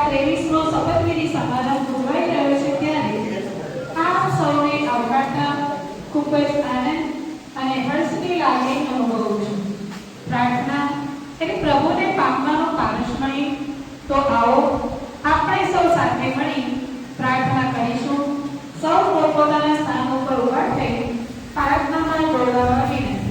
23મો શપથવિધિ સમારંભ ઉજવાઈ રહ્યો છે ત્યારે આપ સૌને આવકારતા ખૂબ જ આનંદ અને હર્ષની લાગણી અનુભવું છું. પ્રાર્થના એટલે પ્રભુને પામવાનો પારસમણી. તો આવો આપણે સૌ સાથે મળી પ્રાર્થના કરીશું. સૌ પોતપોતાના સ્થાન ઉપર ઉભા થઈ પ્રાર્થનામાં જોડાવા વિનંતી.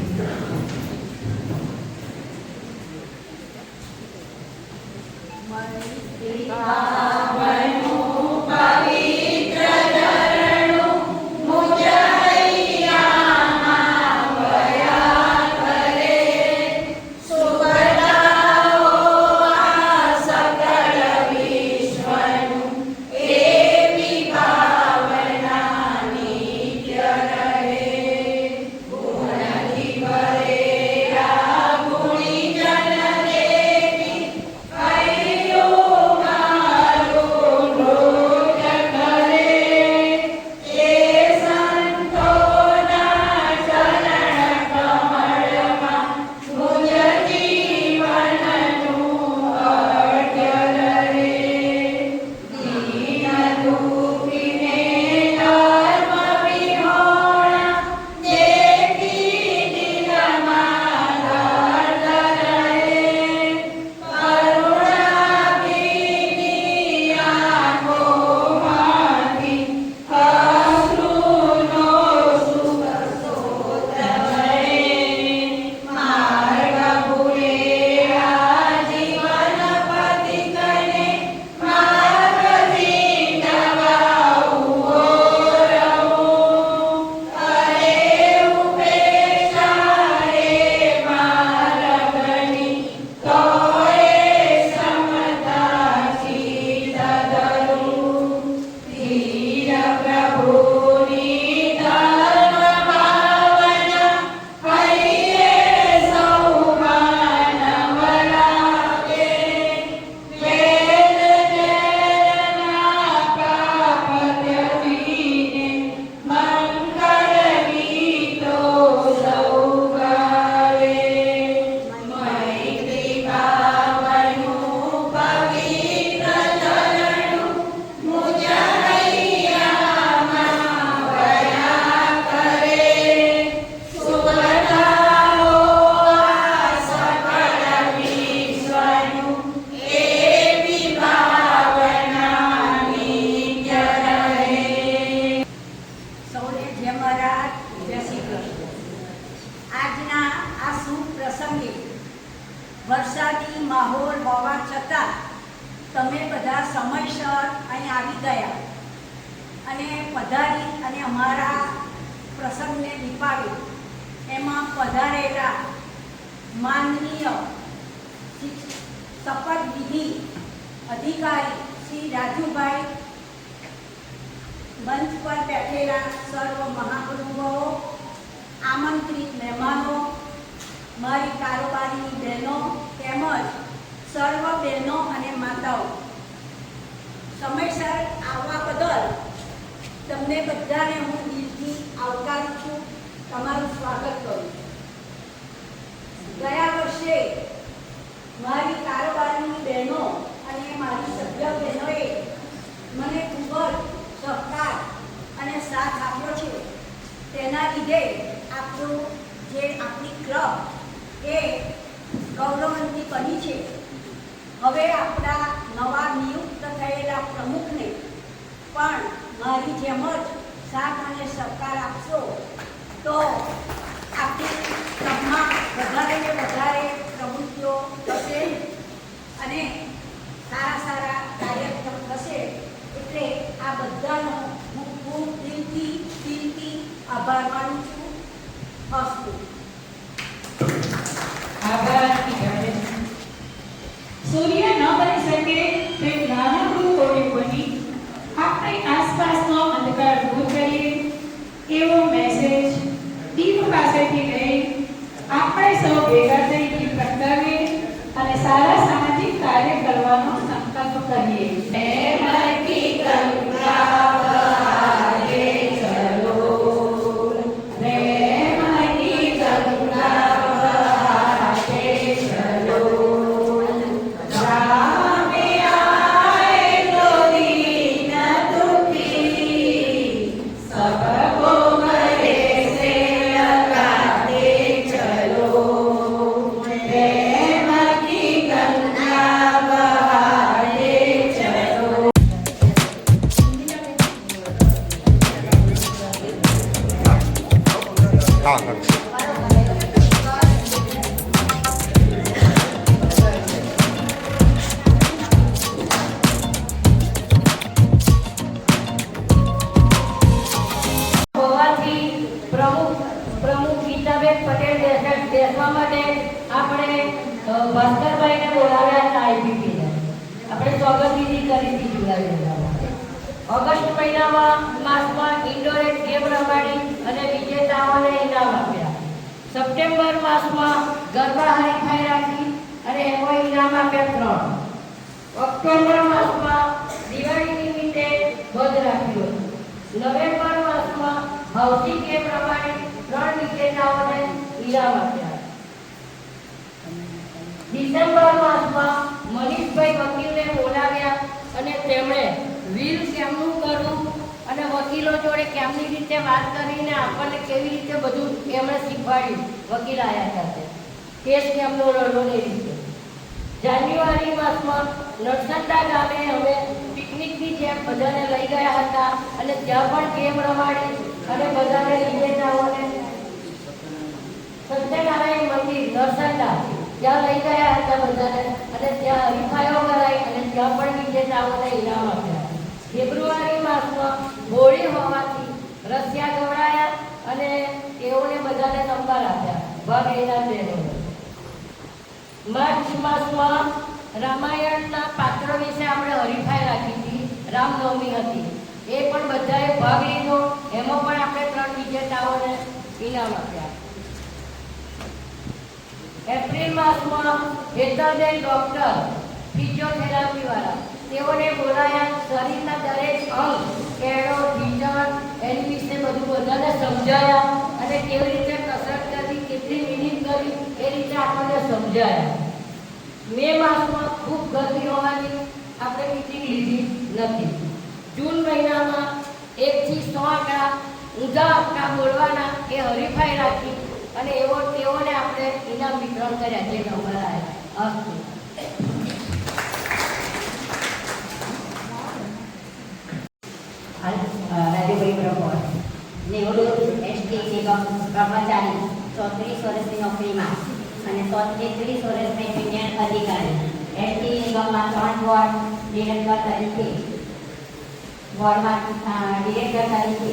વરસાદી માહોલ હોવા છતાં તમે બધા સમયસર અહીં આવી ગયા અને પધારી અને અમારા પ્રસંગને દીપાવ્યો. એમાં પધારેલા માનનીય શપથવિધિ અધિકારી શ્રી રાજુભાઈ, મંચ પર બેઠેલા સર્વ મહાનુભાવો, આમંત્રિત મહેમાનો, મારી કારોબારીની બહેનો તેમજ સર્વ બહેનો અને માતાઓ, સમયસર આવવા બદલ તમને બધાને હું દિલથી આવકારું છું, તમારું સ્વાગત કરું છું. ગયા વર્ષે મારી કારોબારીની બહેનો અને મારી સભ્ય બહેનોએ મને ખૂબ જ સહકાર અને સાથ આપ્યો છે. તેના લીધે આપણી ક્લબ એ ગૌરવવંતી બની છે. હવે આપણા નવા નિયુક્ત થયેલા પ્રમુખને પણ મારી જેમ જ સાથ અને સહકાર આપશો તો આપણી ક્લબમાં વધારે ને વધારે પ્રવૃત્તિઓ થશે અને સારા સારા કાર્યક્રમ થશે. એટલે આ બધાનો હું ખૂબ દિલથી આભાર માનું છું. અસ્તુ. સૂર્ય ન બની શકે તે નાનકડું કોળિયું બની આપણી આસપાસનો અંધકાર દૂર કરીએ એવો મેસેજ દીપ પાસેથી લઈ આપણે સૌ ભેગા થઈ દીપ પ્રગટાવીએ અને સારા સામાજિક કાર્ય કરવાનો સંકલ્પ કરીએ. Amen. ભાસ્કરભાઈને બોલાવ્યા હતા આઈપીપીને. આપણે સ્વાગત વિધિ કરી હતી જુલાઈ મહિનામાં. ઓગસ્ટ માસમાં ઇન્ડોર ગેમ રમાડી અને વિજેતાઓને ઇનામ આપ્યા. સપ્ટેમ્બર માસમાં ગરબા હરીફાઈ રાખી અને એમાં ઇનામ આપ્યા 3. ઓક્ટોબર માસમાં દિવાળી નિમિત્તે ધ્વજ રાખ્યો હતો. નવેમ્બર માસમાં હાઉસિંગ ગેમ રમાડી 3 વિજેતાઓને ઇનામ આપ્યા. ડિસેમ્બર માસમાં મનીષભાઈ વકીલને બોલાવ્યા અને તેમણે વીલ કેમનું કરવું અને વકીલો જોડે કેમની રીતે વાત કરીને આપણને કેવી રીતે બધું એમણે શીખવાડ્યું. વકીલ આવ્યા હતા કેસ કેમનો લડવો એ રીતે. જાન્યુઆરી માસમાં નરસંડા ગામે અમે પિકનિકની જેમ બધાને લઈ ગયા હતા અને ત્યાં પણ ગેમ રમાડી અને બધાને વિજેતાઓને સત્યનારાયણ મંદિર નરસંડા ત્યાં લઈ ગયા હતા બધાને અને ત્યાં હરીફાઈઓ કરાઈ અને ત્યાં પણ વિજેતાઓને ઇનામ આપ્યા. ફેબ્રુઆરી માસમાં હોળી હોવાથી રસિયા ગવડાયા અને તેઓને બધાને નંબર આપ્યા ભાગ લેનાર બહેનોને. માર્ચ માસમાં રામાયણના પાત્રો વિશે આપણે હરીફાઈ રાખી હતી. રામનવમી હતી એ પણ બધાએ ભાગ લીધો. એમાં પણ આપણે 3 વિજેતાઓને ઇનામ આપ્યા. એપ્રિલ માસમાં હેતલબેન ડોક્ટર ફિઝિયોથેરાપી વાળા તેઓને બોલાયા. શરીરના દરેક અંગ કેળો ઢીંચણ એની વિશે બધું બધાને સમજાયા અને કેવી રીતે કસરત કરવી કેટલી મિનિટ કરવી એ રીતે આપણને સમજાયા. મે માસમાં ખૂબ ગરમી હોવાથી આપણે મીટિંગ લીધી નથી. જૂન મહિનામાં 1 થી 100 આંકડા ઊંધા આંકડા બોલવાના એ હરીફાઈ રાખી અને એવો તેઓને આપણે ઇનામ વિતરણ કર્યા જે નંબર આવ્યા. રાજુભાઈ બ્રહ્મોર નિવૃત્ત એસટી નિગમ કર્મચારી 34 વર્ષની નોકરીમાં અને 33 વર્ષની સિનિયર અધિકારી. એસટી નિગમમાં 3 વોર્ડ ડિરેક્ટર તરીકે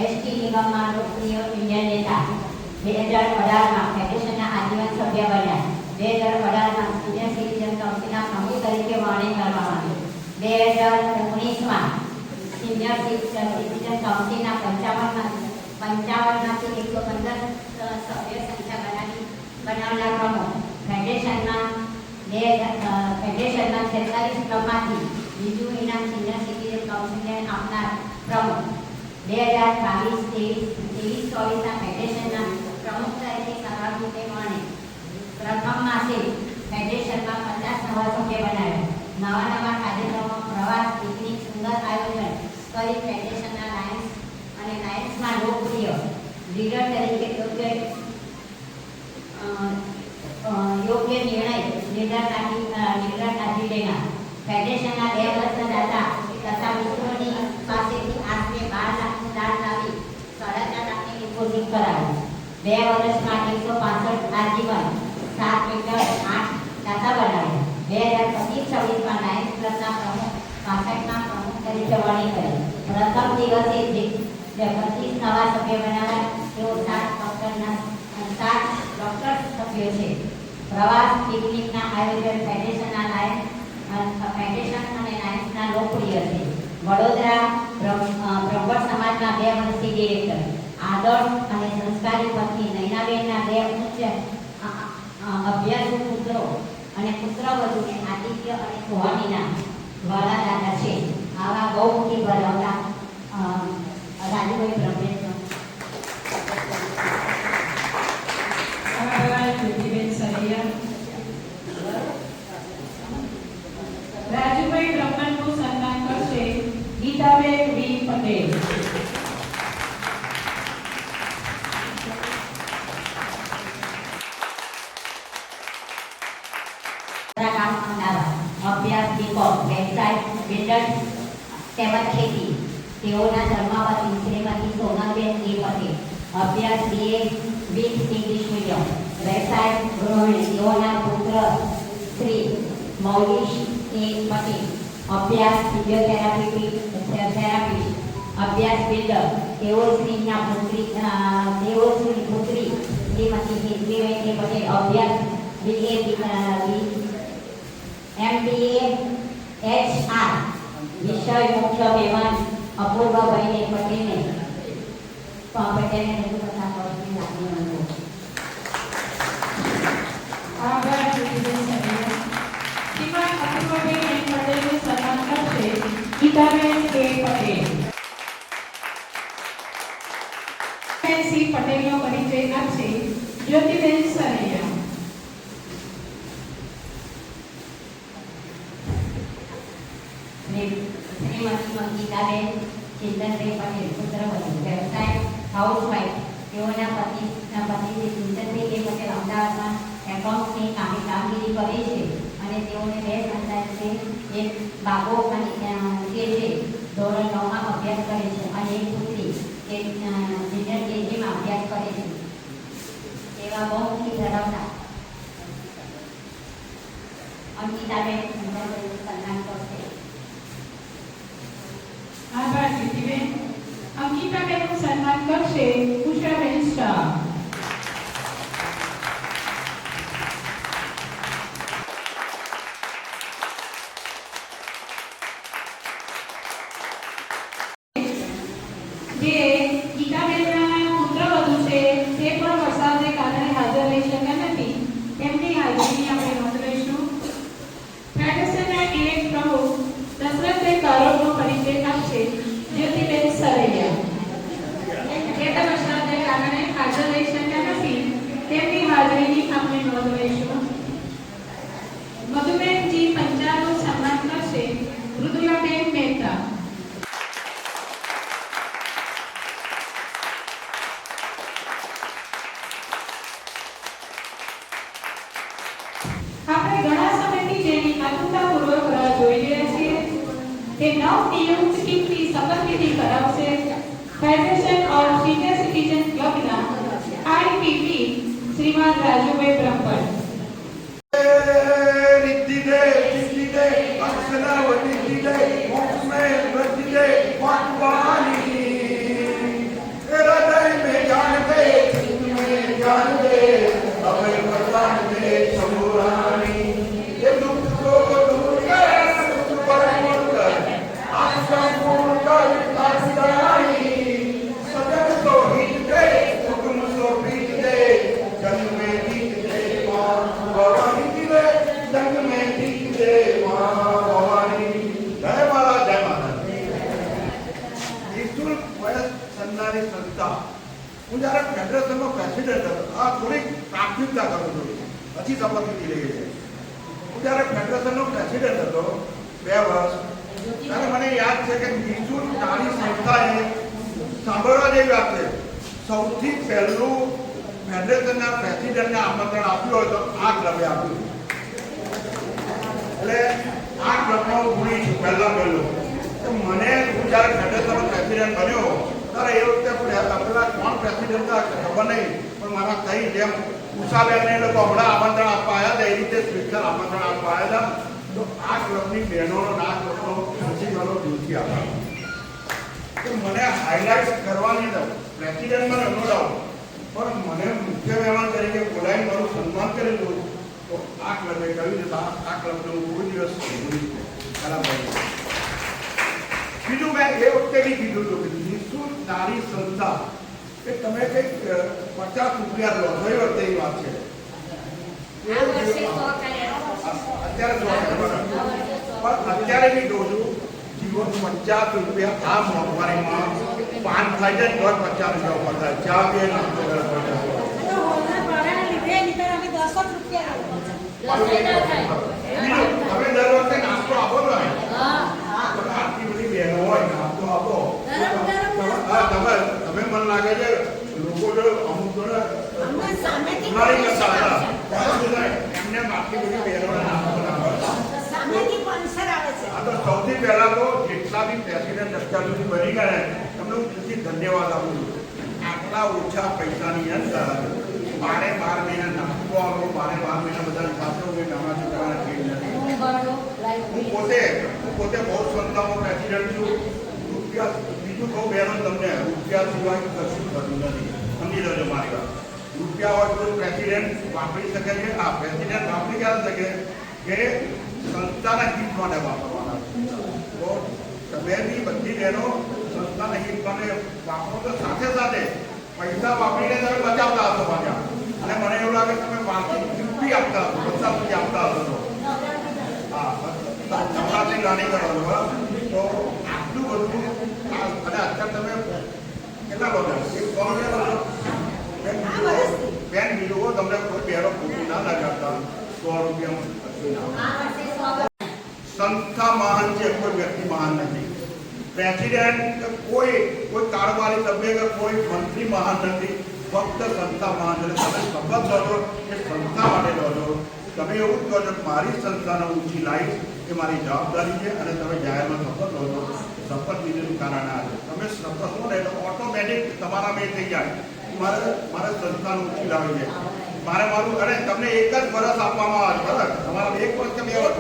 એસટી નિગમમાં લોકપ્રિય યુનિયન નેતા. 2018માં ફેડરેશનના આજીવન સભ્ય બન્યા. 2018માં સિનિયર સિટીઝન કાઉન્સિલના પ્રમુખ તરીકે વરણી કરવામાં આવ્યું. 2019માં સિનિયર સિટીઝન કાઉન્સિલના 55માંથી 115 સભ્ય સંખ્યા બનાવનાર પ્રમુખ. ફેડરેશનના 46 ક્રમમાંથી બીજું ઇનામ સિનિયર સિટીઝન કાઉન્સિલને આપનાર પ્રમુખ. 2022-23-24ના ફેડરેશનના પ્રમુખ તરીકે સર્વાનુમતે વરણી. પ્રથમ માસે ફેડરેશનમાં 50 નવા સભ્ય બનાવ્યા. નવા કાર્યક્રમો પ્રવાસ પિકનિક સુંદર આયોજન કરી ફેડરેશનના લાયન્સ અને લાયન્સમાં લોકપ્રિય લીડર તરીકે યોગ્ય નિર્ણય લીડરતાથી લેનાર. ફેડરેશનના 2 વર્ષના દાતા તથા મિત્રોની પાસેથી આશરે 12 લાખનું દાન લાવી 4.5 લાખની ડિપોઝિટ કરાવી. 2 વર્ષમાં 165 આજીવન 7 મીટર 8 દાતા બનાવ્યા. 2025-26માં લાયન્સ ક્લબના પ્રમુખ 65ના પ્રમુખ તરીકે વરણી કરી. પ્રથમ દિવસે 25 નવા સભ્ય બનાવ્યા. તેઓ 7 ડોક્ટર સભ્યો છે. પ્રવાસ પિકનિકના આયોજન ફેડરેશનના લાયન્સ અને લાયન્સના લોકપ્રિય છે. વડોદરા બ્રહ્મણ સમાજના 2 વર્ષથી ડિરેક્ટર. આદર્શ અને સંસ્કારી પત્ની નૈનાબેનના 2 ઉચ્ચ અભ્યાસુ પુત્રો અને પુત્રવધુને આદિત્ય અને સોહાનીના વાલા દાદા છે. આવા બહુમુખી ભરાવતા રાજુભાઈ બ્રહ્મેશ. રાજુભાઈ બ્રહ્મણનું સન્માન કરશે ગીતાબેન વી પટેલ. અભ્યાસ બીકોમ વ્યવસાય બિલ્ડર તેમજ ખેતી. તેઓના ધર્માવતી શ્રીમતી સોનલબેન એ પટેલ. અભ્યાસ BA વિથ ઇંગ્લિશ મીડિયમ. વ્યવસાય ગૃહિણી. તેઓના પુત્ર શ્રી મૌલિશ એ પટેલ. અભ્યાસ ફિઝિયોથેરાપી. અભ્યાસ બિલ્ડર. તેઓ શ્રી પુત્રી શ્રીમતી હેતલીબેન એ પટેલ. અભ્યાસ MBA HR વિષય મુખ્ય મહેમાન અપૂર્વભાઈને પટેલને રજૂ કરતા કોર્સની લાગણી અનુભવ. આભાર જ્યોતિબેન સરેયા. શ્રીમાન અપૂર્વભાઈ એન પટેલનું સન્માન કરશે ગીતાબેન કે પટેલ. સી પટેલનો પરિચય આપશે જ્યોતિબેન સરેયા. શ્રીમતી મંગીતાબેન ચિંતનભાઈ પટેલ પુત્રવધુ વ્યવસાય હાઉસવાઇફ. તેઓના પતિ શ્રી ચિંતનભાઈ પટેલ અમદાવાદમાં એકાઉન્ટની કામગીરી કરે છે અને તેઓને 2 સંતાન છે. એક બાબો અને કે જે ધોરણ 9માં અભ્યાસ કરે છે અને એક પુત્રી કે જુનિયર કેજીમાં અભ્યાસ કરે છે. તેવા બહુમુખી ધરાવતા અંકિતાબેન ચિંતનભાઈનું સન્માન કરશે. આભાર જ્યોતિબેન. અંકિતાબેનનું સન્માન કરશે ઉષાબેન શાહ. જે ગીતાબેનના પુત્રવધુ છે તે પણ વરસાદને કારણે હાજર રહી શક્યા નથી. તેમની હાજરીની આપણે નોંધ લઈશું. ફેડરેશનના ઇલેક્ટ પ્રમુખ દશરથભાઈ કારોડનો પરિચય આપશે જ્યોતિબેન સરેયા. જે વરસાદને કારણે હાજર રહી શક્યા નથી તેમની હાજરીની આપણે નોંધ લઈશું. મધુબેનજી પંચાલનું સન્માન કરશે મૃદુલાબેન મહેતા. આપણે ઘણા સમયથી જેની આતુરતાપૂર્વક રાહ જોઈ રહ્યા છીએ તે નવનિયુક્ત ટીમની શપથવિધિ કરાવશે ફેડરેશન ઓફ સિનિયર સિટીઝન ક્લબના આઈપીપી શ્રીમાન રાજુભાઈ બ્રહ્મભટ્ટ. હું જ્યારે ફેડરેશનનો પ્રેસિડેન્ટ હતો આ થોડીક પ્રાથમિકતા કરું છું પછી શપથવિધિ લઈએ છે. હું જ્યારે ફેડરેશનનો પ્રેસિડેન્ટ હતો 2 વર્ષ ત્યારે મને યાદ છે કે નિઃશુલ્ક નારી સંસ્થાએ સાંભળવા જેવી વાત છે સૌથી પહેલું ફેડરેશનના પ્રેસિડેન્ટને આમંત્રણ આપ્યું હોય તો આ ક્લબે આપ્યું. એટલે આ ક્લબનો ગુણી છું પહેલું મને હું જ્યારે ફેડરેશનનો પ્રેસિડેન્ટ બન્યો ત્યારે એ વખતે પેલા કોણ પ્રેસિડેન્ટ હતા ખબર નહીં પણ મારા થઈ જેમ ઉષાબેનને લોકો હમણાં આમંત્રણ આપવા આવ્યા હતા એ રીતે સ્પેશિયલ આમંત્રણ આપવા આવ્યા હતા. તો આ ક્લબની બહેનોનો આ ક્લબનો પ્રિન્સિપલો દિલથી આભાર. તો મને હાઇલાઇટ કરવાની પ્રેસિડેન્ટ મને નો ડાઉટ પણ મને મુખ્ય મહેમાન તરીકે બોલાવી મારું સન્માન કરેલું તો આ ક્લબે કહ્યું છે આ ક્લબનો કોઈ દિવસ ખરાબ નહીં. બીજું મેં એ વખતે બી કીધું હતું કે નિઃશુલ્ક નારી સંસ્થા કે તમે કંઈક 50 રૂપિયા લો ગઈ વખતે એ વાત છે અત્યારે બી દઉં છું જીવન 50 રૂપિયા આ મોંઘવારીમાં પાન થાય છે તો 50 રૂપિયા ઉપર થાય ચા પીએ નાસ્તો કરે તમે દર વખતે નાસ્તો આપો છો આટલી બધી બહેનો હોય નાસ્તો આપો તમે મને લાગે છે લોકો જો અમુક એમને આટલી બધી બહેનોને નાસ્તો તો સૌથી પહેલા તો જેટલા બી પ્રેસિડેન્ટ અત્યાર સુધી બની ગયા એમને હું દિલથી ધન્યવાદ આપું છું. આટલા ઓછા પૈસાની અંદર 12 મહિના નાસ્તો આપો 12 મહિના બધા સાથે હું ગામના છોકરાને ફીડ નથી. હું પોતે બહુ સંસ્થાનો પ્રેસિડેન્ટ છું. રૂપિયા બીજું કહું બહેનો તમને રૂપિયા સિવાય કશું થતું નથી સમજી લેજો મારી વાત. રૂપિયા હોય તો પ્રેસિડેન્ટ વાપરી શકે છે. આ પ્રેસિડેન્ટ વાપરી ક્યારે શકે કે સંસ્થાના હિત માટે વાપરવાના. તો તમે બી બધી બહેનો સંસ્થાના હિત માટે વાપરો તો સાથે સાથે પૈસા વાપરીને તમે બચાવતા હશો પાછા. અને મને એવું લાગે તમે વાર્ષિક ગિફ્ટ બી આપતા હશો, બધા બી આપતા હશો. હા, નવરાત્રી રાણી કરો છો બરાબર. તો આટલું બધું અને અત્યારે તમે કેટલા લોકો એક બેન બીજું તમને કોઈ બેરો ખોટી ના લગાડતા 100 રૂપિયા. સંસ્થા મહાન છે, કોઈ વ્યક્તિ મહાન નથી. પ્રેસિડેન્ટ કોઈ કારોબારી સભ્ય કે કોઈ મંત્રી મહાન નથી. ફક્ત સંસ્થા મહાન છે. તમે શપથ લો છો કે સંસ્થા માટે લો છો. તમે એવું જ કહો છો કે મારી સંસ્થાને ઊંચી લાવીશ એ મારી જવાબદારી છે. અને તમે જાહેરમાં શપથ લો છો. શપથ લીધેલું કારણ આ છે. તમે શપથ લો ને એટલે ઓટોમેટિક તમારામાં એ થઈ જાય મારે સંસ્થાને ઊંચી લાવી છે. મારું અને તમને એક જ વર્ષ આપવામાં આવે છે. બરાબર, તમારા 1 વર્ષ કે 2 વર્ષ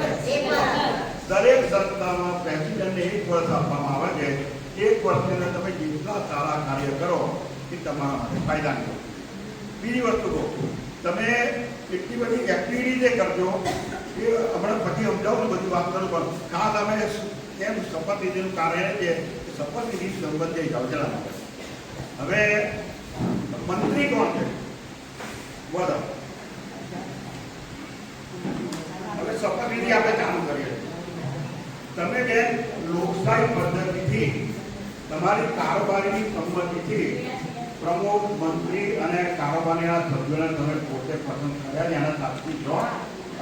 દરેક સંસ્થામાં પ્રેસિડેન્ટને 1 વર્ષ આપવામાં આવે છે. 1 વર્ષની અંદર તમે જેટલા સારા કાર્ય કરો એ તમારા માટે ફાયદાની. બીજી વસ્તુ કહો, તમે એટલી બધી એક્ટિવિટી જે કરજો એ હમણાં પછી સમજાવું બધી વાત કરું, પણ ખાસ અમે કેમ શપથ લીધેલું કારણ છે કે શપથ લીધી સંબંધે યોજના માટે. હવે મંત્રી કોણ છે? બોલો. હવે શપથવિધિ આપણે ચાલુ કરીએ. તમે બેન લોકશાહી પદ્ધતિથી તમારી કારોબારીની સંમતિથી પ્રમુખ, મંત્રી અને કારોબારીના સભ્યોને તમે પોતે પસંદ કર્યા એના સાક્ષી છો.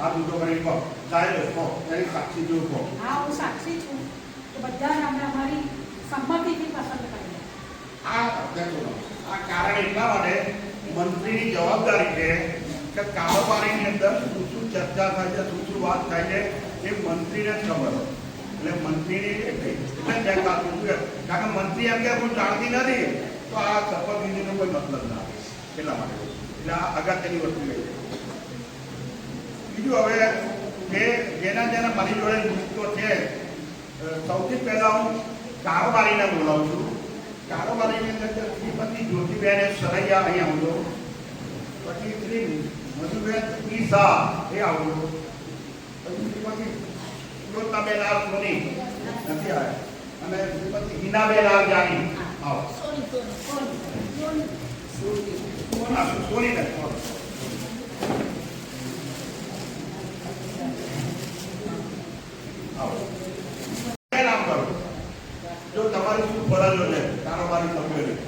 આ દૂધો કરી કહો સાહેબ કહો એની સાક્ષી જો કહો. હા, હું સાક્ષી છું કે બધા નામને અમારી સંમતિથી પસંદ કરી. આ કારણ એટલા માટે મંત્રીની જવાબદારી છે કે કારોબારીની અંદર શું શું ચર્ચા થાય છે, શું શું વાત થાય છે એ મંત્રીને જ ખબર હોય. એટલે મંત્રીની એટલે કારણ કે મંત્રી એમ કે હું જાણતી નથી તો આ શપથવિધિનો કોઈ મતલબ ના આવે. એટલા માટે એટલે આ અગત્યની વસ્તુ છે. બીજું હવે કે જેના મારી જોડે મિત્રો છે, સૌથી પહેલા હું કારોબારીને બોલાવું છું. કારોબારીની અંદર શ્રીમતી જ્યોતિબેન સરૈયા અહીં આવજો. પછી શ્રી મધુબેન ઈ શાહ એ આવજો. પછી શ્રીમતી સુલોચનાબેન આર સોની નથી આવ્યા. અને શ્રીમતી હિનાબેન આર જાની આવો. સોની ને નામ કરો. જો તમારી શું ફરજો છે કારોબારી સભ્યોની,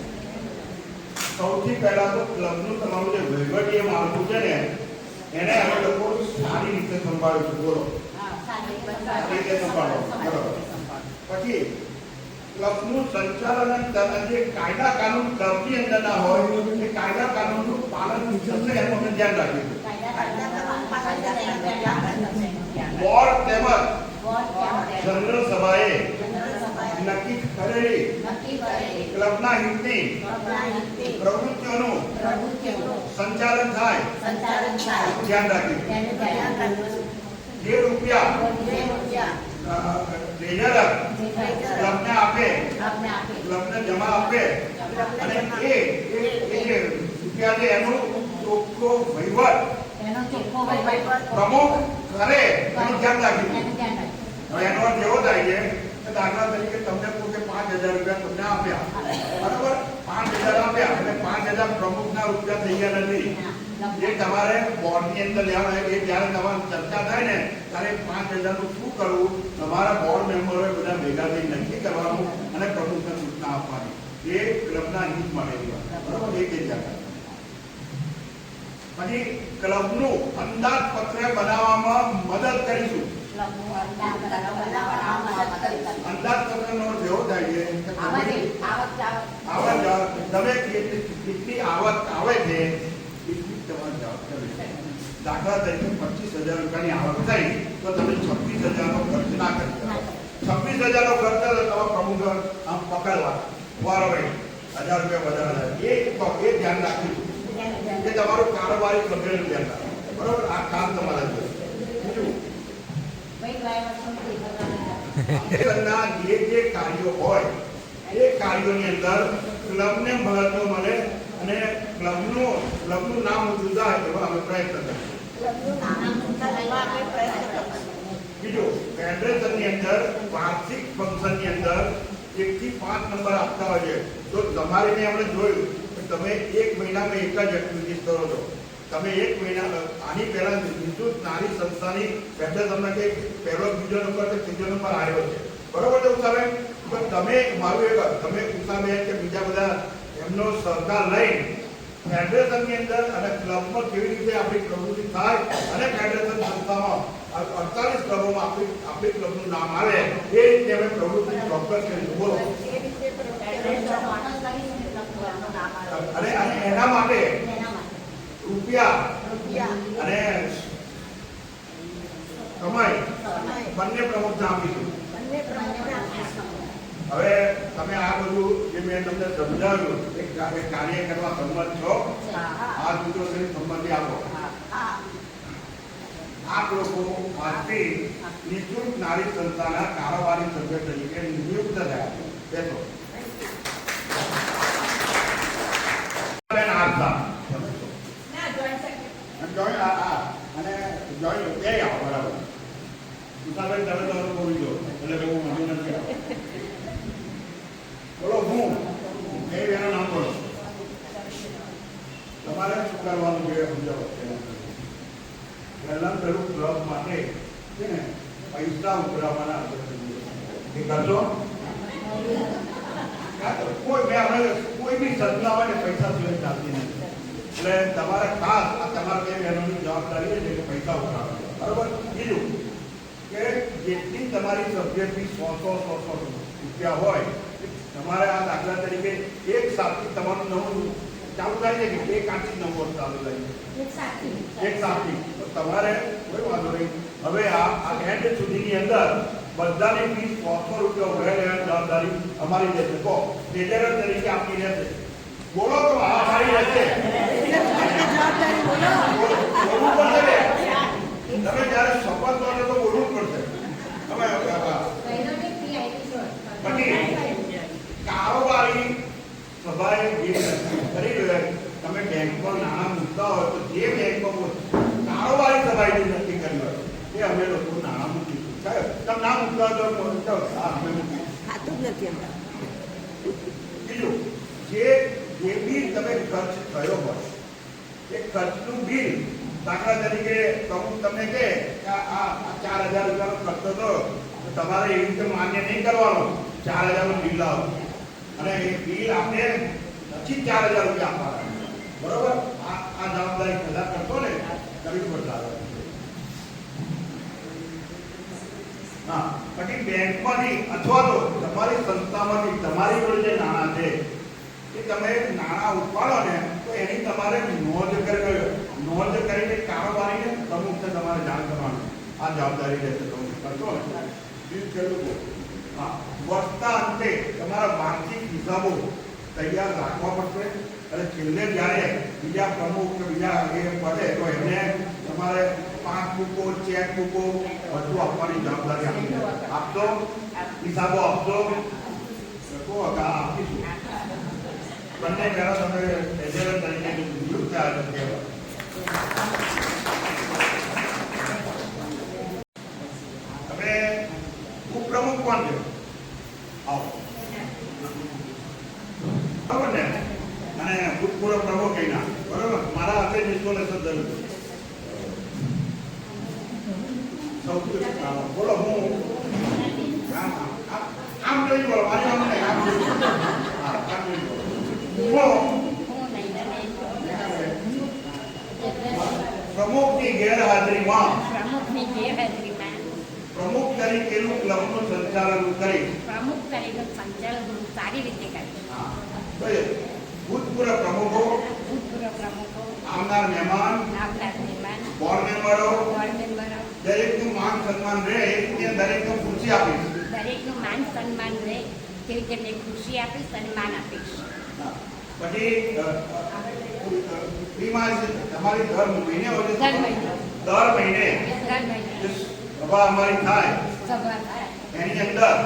સૌથી પહેલા તો ક્લબનું તમારું જે વહીવટીય માળખું છે ને એને અમે લોકો સારી રીતે સંભાળીશું. બોલો, સારી રીતે સંભાળો. બરોબર. પછી ક્લબનું સંચાલન જે કાયદા કાનૂન ક્લબની અંદર ના હોય એ કાયદા કાનૂનનું પાલન થશે એનું અમે ધ્યાન રાખીશું. બોર્ડ તેમજ જનરલ સભાએ નક્કી કરેલી ક્લબના હિતની પ્રવૃત્તિઓનું સંચાલન થાય ધ્યાન રાખીશું. જે રૂપિયા ટ્રેઝરર ક્લબને આપે, ક્લબને જમા આપે અને એ જે રૂપિયા છે એનું ચોખ્ખો વહીવટ પ્રમુખ કરે એનું ધ્યાન રાખીશું. હવે એનો અર્થ એવો થાય છે કે દાખલા તરીકે તમને પોતે 5,000 રૂપિયા તમને આપ્યા, બરાબર? 5,000 આપ્યા અને 5,000 પ્રમુખના રૂપિયા થઈ ગયા નથી. જે તમારે બોર્ડની અંદર લેવાના એ જ્યારે તમારી ચર્ચા થાય ને ત્યારે 5,000 નું શું કરવું તમારા બોર્ડ મેમ્બરોએ બધા ભેગા થઈ નક્કી કરવાનું અને પ્રમુખને સૂચના આપવાની. એ ક્લબના હિત મળેલી વાત, બરાબર? એ ધ્યાન. પછી ક્લબનું અંદાજપત્ર બનાવવામાં મદદ કરીશું. અંદાજપત્રનો અર્થ એવો થાય છે કે તમે કેટલી આવક આવે છે એટલી તમારે જવાબદારી છે. દાખલા તરીકે 25,000 રૂપિયાની આવક થઈ તો તમે 26,000 નો ખર્ચ ના કરી શકો. 26,000 નો ખર્ચ તો તમારા પ્રમુખ આમ પકડવા વારવાઈ 1,000 રૂપિયા વધારે એ ધ્યાન રાખીશું કે તમારું કારોબારી સભ્યનું ધ્યાન રાખો. બરોબર? આ કામ તમારા છે. જે કાર્યો હોય એ કાર્યોની અંદર ક્લબને મહત્વ મળે અને ક્લબનું નામ ઊંચું થાય એવા અમે પ્રયત્ન કરીશું. બીજું, ફેડરેશનની અંદર વાર્ષિક ફંક્શનની અંદર 1 થી 5 નંબર આપતા હોય છે. તો તમારે મેં આપણે જોયું કે તમે 1 મહિનામાં એક જ એક્ટિવિટીઝ કરો છો. તમે 1 મહિના આની પહેલા નિશુલ્ક નારી સંસ્થાની ફેડરેશનમાં કે પહેલો બીજો નંબર કે ત્રીજો નંબર આવ્યો છે, બરોબર છે ઉષાબેન? તો તમે મારું તમે ઉષાબેન કે બીજા બધા એમનો સહકાર લઈ ફેડરેશનની અંદર અને ક્લબમાં કેવી રીતે આપણી પ્રવૃત્તિ થાય અને ફેડરેશન સંસ્થામાં 48 ક્લબોમાં આપણી ક્લબનું નામ આવે એ રીતે અમે પ્રવૃત્તિ ચોક્કસ કરીશું. બોલો. અને એના માટે રૂપિયા અને કમાઈ બંને પ્રમુખને આપીશું. હવે તમે આ બધું જે મેં તમને સમજાવ્યું એક કાર્ય કરવા સંમત છો? આ દૂધો સંમતિ આપો. આપ લોકો આજથી નિશુલ્ક નારી સંસ્થાના કારોબારી સભ્ય તરીકે નિયુક્ત થયા. બેસો. જોઈ બે આવો બરાબર. ઉષાબેન તમે તો બોલી દો એટલે હું વાંધો નથી આવતો. બોલો. હું એનું નામ બોલો. તમારે શું કરવાનું છે સમજાવો. પહેલા પેલું ક્લબ માટે છે ને પૈસા ઉઘરાવવાના એ કરશો? કોઈ બી સંસ્થા હોય ને પૈસા સિવાય ચાલતી નથી. એટલે તમારે ખાસ આ તમારા બે બહેનોની જવાબદારી છે કે પૈસા ઉઘરાવવા. બરોબર. બીજું કે જેટલી તમારી સભ્ય ફી 100 રૂપિયા હોય તમારે આ દાખલા તરીકે એક સાથી તમારું નવું ચાલુ થાય છે કે એક આઠથી 9 વર્ષ ચાલુ થાય છે એક સાથી. તો તમારે કોઈ વાંધો નહીં. હવે આ એન્ડ સુધીની અંદર બધાની ફી 100 રૂપિયા ઉઘરાઈ લેવાની જવાબદારી અમારી રહેશે. કહો ટ્રેઝરર તરીકે આપની રહેશે. બોલો તો આ મારી રહેશે. બોલવું પડશે. તમે જયારે શપથ લો તો બોલવું પડશે. તમે પછી કારોબારી સભાએ જે કરી તમે બેંકમાં નાણાં મૂકતા હોય તો જે બેંકમાં કારોબારી સભાએ જે નક્કી કર્યું હોય એ અમે લોકો નાણાં મૂકીશું. તમે ના મૂકતા હોય તો અમે મૂકીશું. બીજું, જે બી તમે ખર્ચ થયો હોય એ ખર્ચનું બિલ દાખલા તરીકે પ્રમુખ તમને કહે કે આ 4000 રૂપિયાનો ખર્ચો તો તમારે એવી રીતે માન્ય નહીં કરવાનો. 4000 નું બિલ લાવો અને એ બિલ આપણે પછી 4000 રૂપિયા આપવાના. બરોબર. આ જવાબદારી બધા કરશો ને કરવી પડશે. હા. પછી બેંકમાંથી અથવા તો તમારી સંસ્થામાંથી તમારી જોડે જે નાણાં છે એ તમે નાણાં ઉપાડો ને તો એની તમારે નોંધ કરીને કારોબારીને પ્રમુખને તમારે જાણ કરવાની. આ જવાબદારી રહેશે. તમે કરશો ને. હા. વર્ષના અંતે તમારા વાર્ષિક હિસાબો તૈયાર રાખવા પડશે અને છેલ્લે જ્યારે બીજા પ્રમુખ કે બીજા એ પડે તો એમને તમારે પાસબુકો ચેકબુકો બધું આપવાની જવાબદારી આપશો. હિસાબો આપશો. આપીશું. બંને પહેલા તમે ટ્રેઝરર તરીકે નિયુક્ત થયા છે. હવે ઉપપ્રમુખ કોણ છે? આવો. બરોબર ને? અને ભૂતપૂર્વ પ્રમુખ એના બરોબર. મારા હાથે ઇન્સ્ટોલેશન થયું. સૌથી બોલો. હું આમ નહીં બોલો. મારી આમ નહીં. આમ નહીં બોલો. પ્રમુખની ગેરહાજરીમાં પ્રમુખ તરીકેનું ક્લબનું સંચાલન કરી સારી રીતે કરી. ભૂતપૂર્વ પ્રમુખો, આવનાર મહેમાન, બોર્ડ મેમ્બરો દરેકનું માન સન્માન રહે એ રીતે દરેકને ખુશી આપીશ. દરેકનું માન સન્માન રહે તેવી તેમને ખુશી આપીશ, સન્માન આપીશ. પછી તમારી દર મહિને હોય છે. દર મહિને સભા અમારી થાય એની અંદર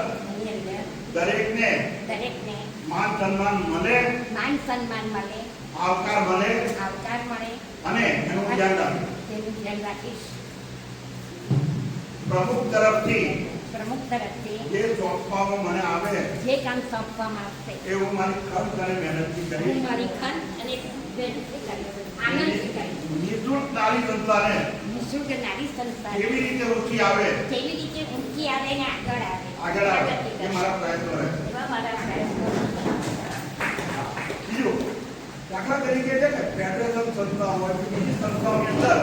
દરેકને દરેકને માન સન્માન મળે. માન સન્માન મળે. આવકાર મળે આવકાર મળે અને એનું ધ્યાન રાખે. તેનું ધ્યાન રાખીશ. પ્રમુખ તરફથી પ્રમુખ તરફથી જે સોંપવામાં મને આવે જે કામ સોંપવામાં આવશે એ હું મારી ખર્ચ અને મહેનતથી હું કરીશ. મારી ખંત અને મહેનતથી કરીશ. આનંદથી કરીશ. નિઃશુલ્ક નારી સંસ્થાને નિઃશુલ્ક નારી સંસ્થા કેવી રીતે ઊંચી આવે કેવી રીતે ઊંચી આવે ને આગળ આવે આગળ આવે પ્રગતિ એ કરે. મારા પ્રયત્નો રહે. એવા મારા પ્રયત્નો. બીજું દાખલા તરીકે છે ને ફેડરેશન સંસ્થા હોય કે બીજી સંસ્થાઓની અંદર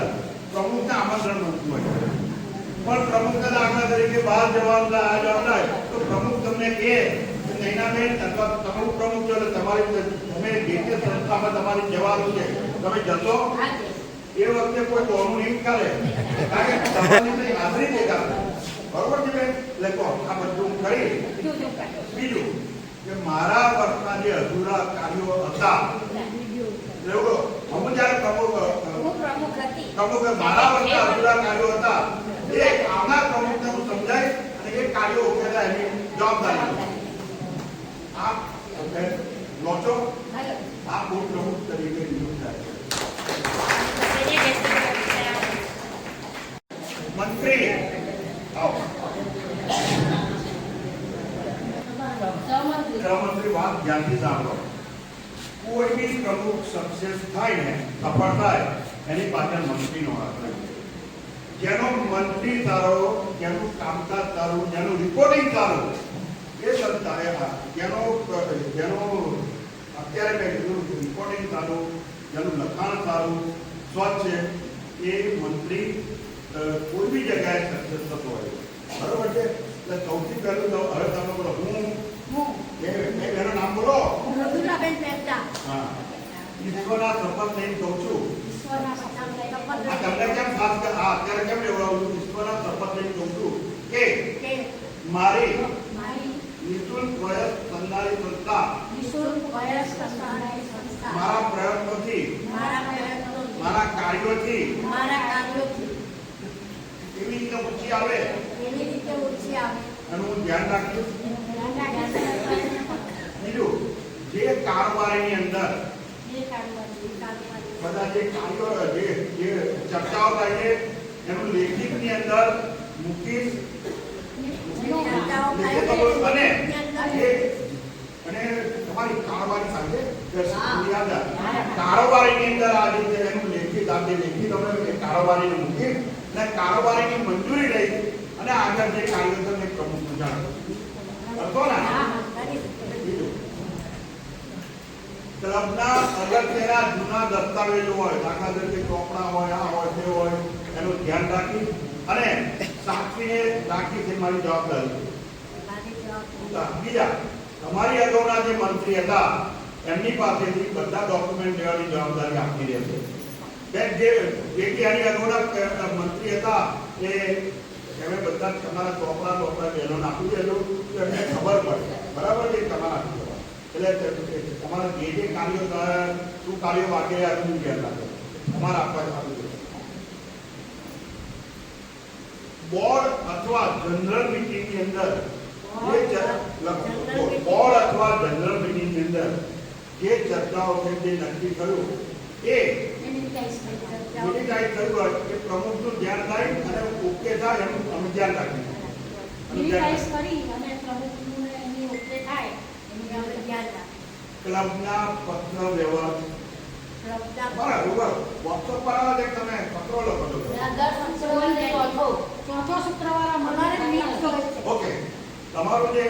પ્રમુખને આમંત્રણ મળતું હોય પણ પ્રમુખના દાખલા તરીકે બહાર જવાનું આ જવાનું તો પ્રમુખ તમને કહે કે નૈનાબેન અથવા તમે પ્રમુખ છો એટલે તમારી તમે જે તે સંસ્થામાં તમારી જવાનું છે તમે જશો હા છે. એ વખતે કોઈ દોડું નહીં કરે કારણ કે તમારી તો હાજરી દેખાડે બરોબર છે બેન એટલે કહો આ બધું કરી જુદું કરો. બીજું કે મારા વર્ષના જે અધૂરા કાર્યો હતા લેવડો હું જ્યારે હું પ્રમુખ હતી. પ્રમુખ મારા વર્ષના અધૂરા કાર્યો હતા એ આવનાર પ્રમુખને હું સમજાય અને એ કાર્યો ઉકેલા એની જવાબદારી આ લો છો હાલો. આ બોર્ડ પ્રમુખ તરીકે નિયુક્ત થાય તેને બેસી મંત્રી આવો ગૃહમંત્રી વાત ધ્યાનથી સાંભળો કોઈ બી પ્રમુખ સક્સેસ થાય ને સફળ થાય એની પાછળ મંત્રીનો હાથ હોય. જેનો મંત્રી સારો જેનું કામકાજ સારું જેનું રિપોર્ટિંગ સારું એ સંસ્થાએ જેનો અત્યારે મેં કીધું રિપોર્ટિંગ સારું જેનું લખાણ સારું સ્વચ્છ છે એ મંત્રી કોઈ બી જગ્યાએ સક્સેસ થતો હોય બરોબર છે. એટલે સૌથી પહેલું તો હવે તમે બોલો હું એનું નામ બોલો. રઘુલાબેન મહેતા. હા ઈશ્વરના શપથ લઈને કહું છું ઈશ્વરના શપથ આ તમને કેમ ખાસ અત્યારે કેમ લેવડાવું છું ઈશ્વરના શપથ લઈને કહું છું કે કે મારી મારી નિઃશુલ્ક વયસ સંદારી સંસ્થા નિઃશુલ્ક વયસ કલ્યાણકારી સંસ્થા મારા પ્રયત્નોથી મારા કાર્યોથી એવી રીતે ઊંચી આવે એવી રીતે ઊંચી આવે એનું હું ધ્યાન રાખીશ. બીજું જે કારોબારીની અંદર બધા જે કાર્યો જે ચર્ચાઓ થાય છે એનું લેખિતની અંદર મૂકીશ અને તમારી કારોબારી સાથે કારોબારીની અંદર આ રીતે એનું લેખિત આપી લેખિત અમે કારોબારીને મૂકી અને કારોબારીની મંજૂરી લઈ અને આગળ જે કાર્યો છે એ પ્રમુખ જાણો કરતો ને. બીજું ક્લબના અગત્યના જૂના દસ્તાવેજો હોય દાખલા તરીકે ચોપડા હોય આ હોય તે હોય એનું ધ્યાન રાખી અને સાચવીને રાખી છે મારી જવાબદારી. બીજા તમારી અગાઉના જે મંત્રી હતા એમની પાસેથી બધા ડોક્યુમેન્ટ લેવાની જવાબદારી આપી રહેશે. જે એની અગાઉના મંત્રી હતા એ એમને બધા તમારા ચોપડા બેનો નાખી દેજો તો એમને ખબર પડે બરાબર છે તમારા એટલે તમારા જે કાર્યો શું કાર્યો બાકી રહ્યા એનું ધ્યાન રાખો તમારે આપવા આપી બોર્ડ અથવા જનરલ મીટિંગની અંદર બોર્ડ અથવા જનરલ મીટિંગની અંદર જે ચર્ચાઓ છે જે નક્કી થયું એ મિનિટાઈઝ થયું હોય કે પ્રમુખનું ધ્યાન થાય અને ઓકે થાય એનું અમે ધ્યાન રાખીએ. ક્લબના પત્ર વ્યવહાર બરાબર વોટ્સઅપ પર આવે છે તમે પત્રો લખો છો ચોથો શુક્રવાર અમારે મીટ હોય છે. ઓકે તમારું જે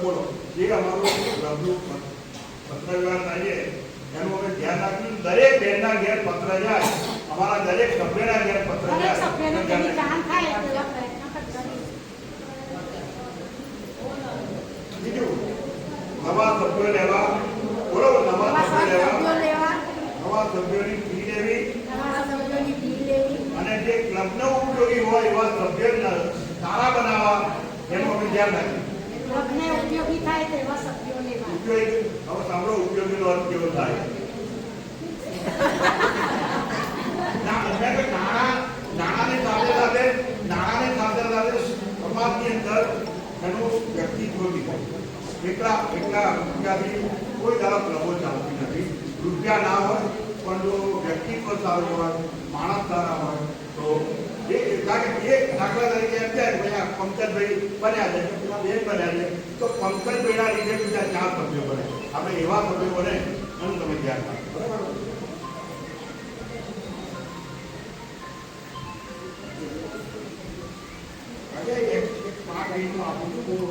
બોલો જે અમારું ક્લબનું પત્ર વ્યવહાર થાય છે એનું અમે ધ્યાન રાખીશું. દરેક બહેનના ઘેર પત્ર જાય અમારા દરેક સભ્યના ઘેર પત્ર દરેક જાય સભ્યને તેની જાણ થાય તેવા પ્રયત્ન કરીશું. બીજું નવા સભ્યો લેવા બોલો નવા સભ્યો લેવા નવા સભ્યોની ફી લેવી નવા સભ્યોની ફી લેવી અને જે ક્લબનો ઉપયોગી હોય એવા સભ્યોને સારા બનાવવા એનું અમે ધ્યાન રાખીએ. ક્લબને ઉપયોગી થાય તેવા સભ્યો લેવા. ઉપયોગી હવે સાંભળો ઉપયોગીનો અર્થ કેવો થાય નાણાંની સાથે સમાજની અંદર એનું વ્યક્તિત્વ વિકાસ એટલા રૂપિયાથી કોઈ ધારા ક્લબો ચાલતી નથી. રૂપિયા ના હોય પણ જો વ્યક્તિત્વ સારું હોય, માણસ સારા હોય તો એ કારણ કે એક દાખલા તરીકે એમ થાય કે ભાઈ આ પંકજભાઈ બન્યા છે, બેન બન્યા છે, તો પંકજભાઈના લીધે બીજા 4 સભ્યો બને. આપણે એવા સભ્યો બને એનું તમે ધ્યાન રાખો. બરાબર. એક 5 મિનિટમાં આપું છું.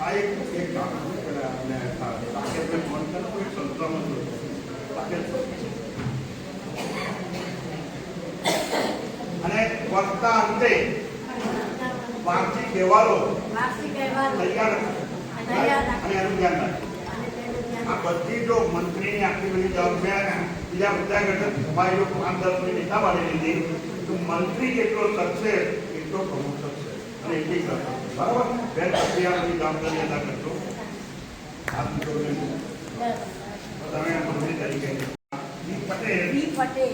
આ એક કામ અને રાકેશભાઈ ફોન કરો, એક સંસ્થામાં અને વર્ષના અંતે વાર્ષિક અહેવાલો તૈયાર અને એનું ધ્યાન રાખો. આ બધી જો મંત્રીની આટલી બધી જવાબદારી બીજા બધા ઘટક તમારી જો 5-10 મિનિટ નીચા પાડી લીધી તો મંત્રી જેટલો શકશે એટલો પ્રમુખ શકશે અને એટલી કરશે. બરાબર. બે પ્રક્રિયાની જવાબદારી અદા કરશો. તમે મંત્રી તરીકે પટેલ